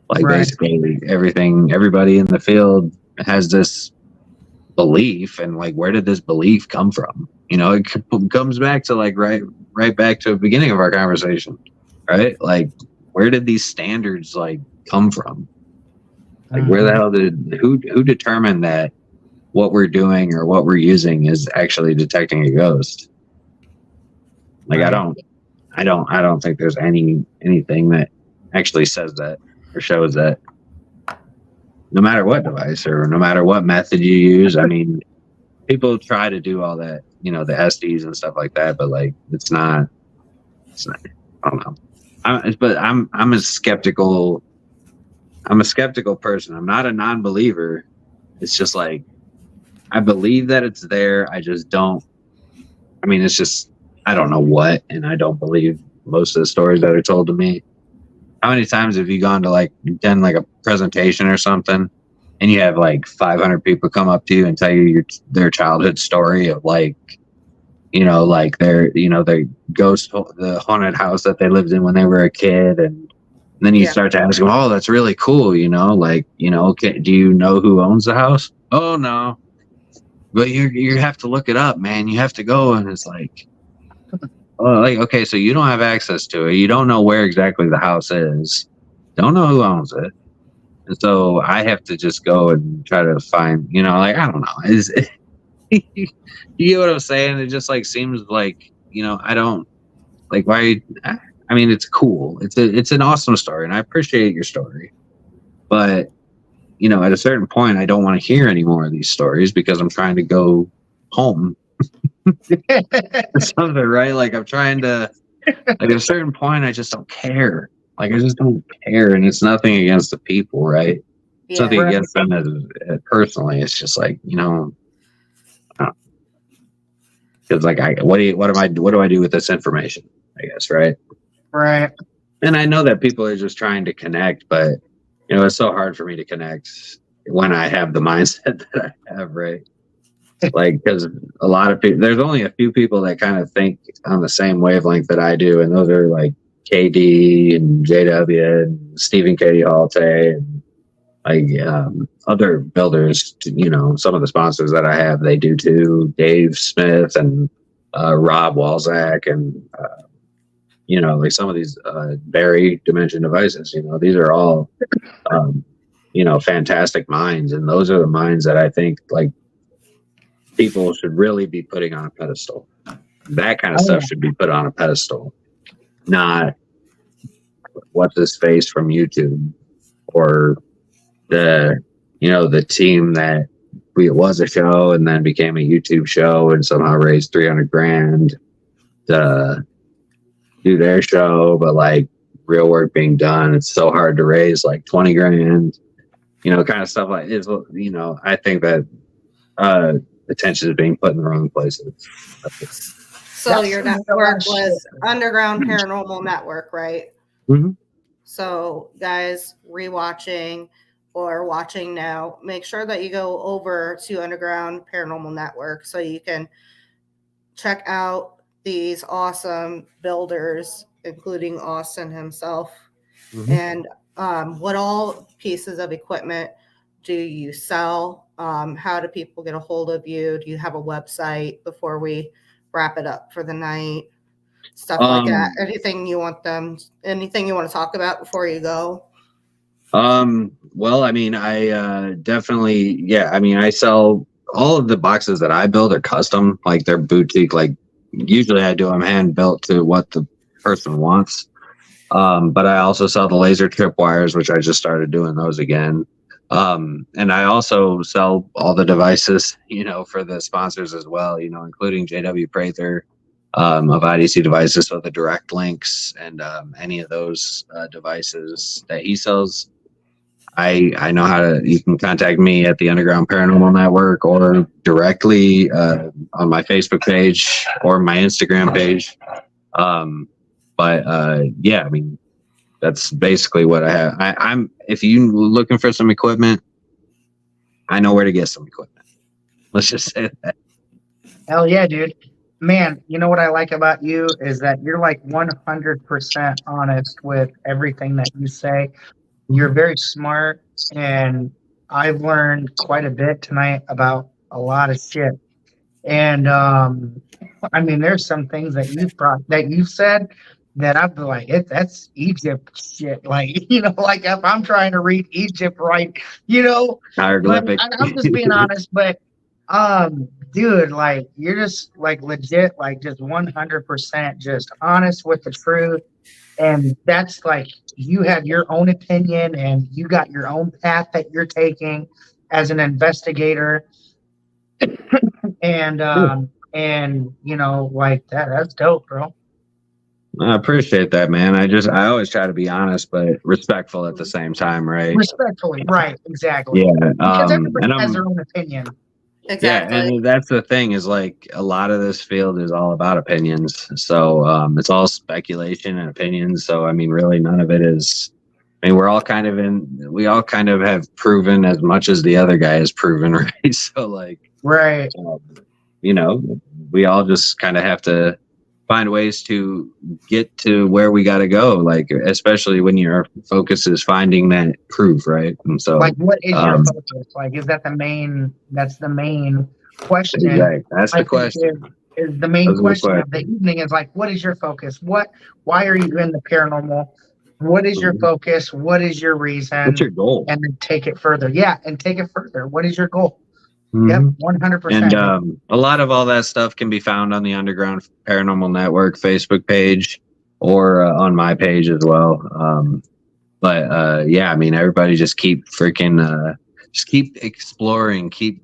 Like, right. Basically everybody in the field has this belief, and like, where did this belief come from? It comes back to like right back to the beginning of our conversation, right? Like, where did these standards like come from? Like, where the hell who determined that what we're doing or what we're using is actually detecting a ghost? Like, right. I don't think there's anything that actually says that or shows that. No matter what device or no matter what method you use, I mean, people try to do all that, the SDs and stuff like that, but like, it's not. I don't know. I'm a skeptical. I'm a skeptical person. I'm not a non-believer. It's just like I believe that it's there. I just don't. I mean, it's just I don't know what, and I don't believe most of the stories that are told to me. How many times have you gone to like done like a presentation or something, and you have like 500 people come up to you and tell you their childhood story of like, like their ghost, the haunted house that they lived in when they were a kid, and then you Yeah. start to ask them, oh, that's really cool, like, okay, do you know who owns the house? Oh no, but you have to look it up, man. You have to go, and it's like, oh, like, okay, so you don't have access to it. You don't know where exactly the house is. Don't know who owns it. And so I have to just go and try to find, like, I don't know. You get what I'm saying? It just like seems like, I don't like why. I mean, it's cool. It's an awesome story, and I appreciate your story. But, at a certain point, I don't want to hear any more of these stories because I'm trying to go home. Something, right? Like I'm trying to, like at a certain point, I just don't care. Like I just don't care, and it's nothing against the people, right? It's Yeah. nothing against them as personally. It's just like because like what do I do with this information? I guess, right? Right. And I know that people are just trying to connect, but it's so hard for me to connect when I have the mindset that I have, right? Like, because a lot of people, there's only a few people that kind of think on the same wavelength that I do, and those are like KD and JW and Stephen Katie Halte and like other builders. Some of the sponsors that I have, they do too. Dave Smith and Rob Walzak and like some of these Barry Dimension Devices. These are all fantastic minds, and those are the minds that I think like people should really be putting on a pedestal. That kind of stuff should be put on a pedestal, not what's his face from YouTube or the team that it was a show and then became a YouTube show and somehow raised 300 grand to do their show, but like real work being done, it's so hard to raise like 20 grand, kind of stuff like this. I think that attention is being put in the wrong places. So your network was Underground Paranormal Network, right? Mm-hmm. So guys rewatching or watching now, make sure that you go over to Underground Paranormal Network so you can check out these awesome builders, including Austin himself. Mm-hmm. And what all pieces of equipment do you sell? How do people get a hold of you? Do you have a website before we wrap it up for the night? Stuff like that. Anything you want to talk about before you go? Well, I mean, I definitely, I mean, I sell all of the boxes that I build are custom, like they're boutique. Like usually I do them hand built to what the person wants. But I also sell the laser trip wires, which I just started doing those again. And I also sell all the devices, for the sponsors as well, including JW Prather of IDC Devices. So the direct links and any of those devices that he sells, I know you can contact me at the Underground Paranormal Network or directly on my Facebook page or my Instagram page. I mean, that's basically what I have. I'm if you looking for some equipment, I know where to get some equipment. Let's just say that. Hell yeah, dude. Man, you know what I like about you is that you're like 100% honest with everything that you say. You're very smart, and I've learned quite a bit tonight about a lot of shit. And I mean, there's some things that you've said that I've been like, that's Egypt shit. Like, like if I'm trying to read Egypt right, hieroglyphic. But I'm just being honest, but dude, like you're just like legit, like just 100% just honest with the truth. And that's like you have your own opinion and you got your own path that you're taking as an investigator. And like that's dope, bro. I appreciate that, man. I always try to be honest, but respectful at the same time, right? Respectfully, right? Exactly. Yeah. Because everybody And has their own opinion. yeah, Exactly. and that's the thing is like a lot of this field is all about opinions. So it's all speculation and opinions. So I mean, really, none of it is. I mean, we all kind of have proven as much as the other guy has proven, right? So like, Right. you know, we all just kind of have to find ways to get to where we got to go. Like, especially when your focus is finding that proof, right? And so, Like, what is your focus? Like, is that the main? That's the main question. exactly. That's the I think question. is the main That's a good question of the question. evening is like, what is your focus? Why are you in the paranormal? What is your focus? What is your reason? What's your goal? And then take it further. Yeah, and take it further. What is your goal? Mhm. Yep, 100%. And a lot of all that stuff can be found on the Underground Paranormal Network Facebook page or on my page as well. But yeah, I mean, everybody just keep exploring, keep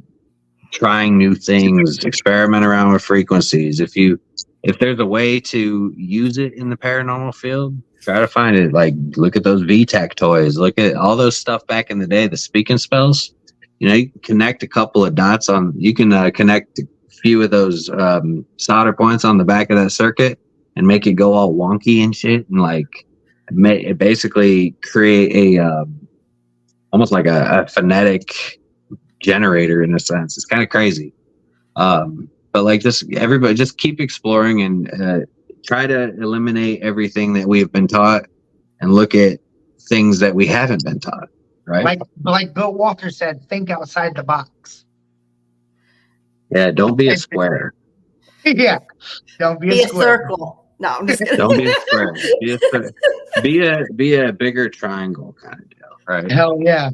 trying new things, experiment around with frequencies. If there's a way to use it in the paranormal field, try to find it. Like, look at those VTech toys, look at all those stuff back in the day, the speaking spells. You know, you can connect a couple of dots on, you can connect a few of those solder points on the back of that circuit and make it go all wonky and shit, and like basically create a almost like a phonetic generator in a sense. It's kind of crazy. But like, just everybody just keep exploring and try to eliminate everything that we have been taught and look at things that we haven't been taught. Right. Like Bill Walter said, think outside the box. Yeah. Don't be a square. Yeah. Don't be Be a square. circle. No, I'm just kidding. Don't be a square. Be a bigger triangle kind of deal. Right. Hell yeah.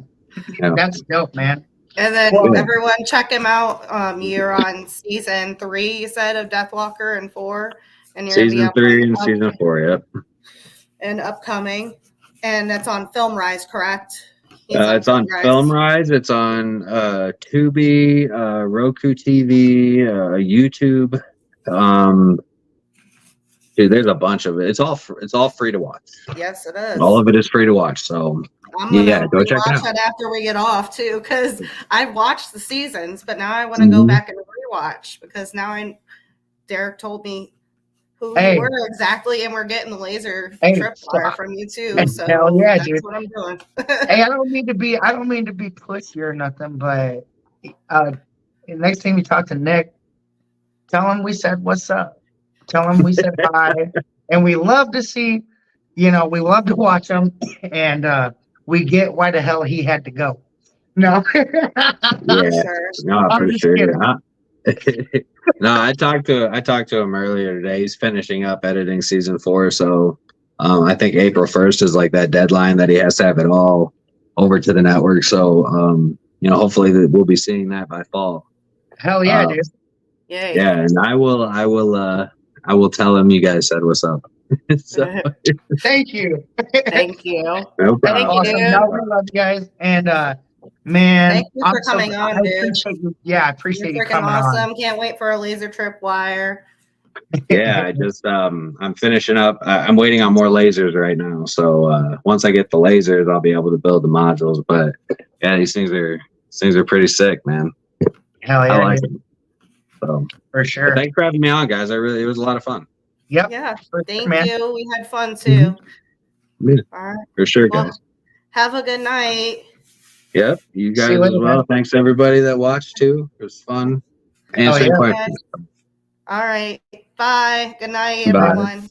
Yeah. That's dope, man. And then Well, everyone check him out. You're on season 3, you said, of Deathwalker, and 4. And you're Season 3 and season 4, yep. And upcoming. And that's on Film Rise, correct? It's on Film Rise. It's on Tubi, Roku TV, YouTube. Dude, there's a bunch of it. It's all free to watch. Yes, it is. All of it is free to watch. So I'm gonna go check it watch out. it after we get off too, because I watched the seasons, but now I want to go back and rewatch because now Derek told me who you were exactly, and we're getting the laser tripwire from you too. So hell yeah, that's dude. what I'm doing. Hey, I don't mean to be pushy or nothing, but next time you talk to Nick, tell him we said what's up. Tell him we said hi, and we love to see, we love to watch him, and we get why the hell he had to go. No, Yeah, Sure. no, I'm for just sure. kidding. No, I talked to him earlier today. He's finishing up editing season 4, so I think April 1st is like that deadline that he has to have it all over to the network. So hopefully we'll be seeing that by fall. Hell yeah, dude. Yay. Yeah, and I will tell him you guys said what's up. So, Thank you. Thank you. no problem. Thank you. Awesome. No, we love you guys, and man, Thank you for coming on, dude. Appreciate you. Yeah, I appreciate you You're freaking coming awesome. on. Can't wait for a laser tripwire. Yeah, I just I'm finishing up. I'm waiting on more lasers right now. So once I get the lasers, I'll be able to build the modules. But yeah, these things are pretty sick, man. Hell yeah, I like dude. them. So For sure. but thanks for having me on, guys. It was a lot of fun. Yep. Yeah. For Thank sure, man. you. We had fun too. Yeah, All right. for sure, Well, guys. have a good night. Yep, you See guys you as later, well. man. Thanks everybody that watched too. It was fun answering yeah. questions. All right. Bye. Good night, Bye. everyone.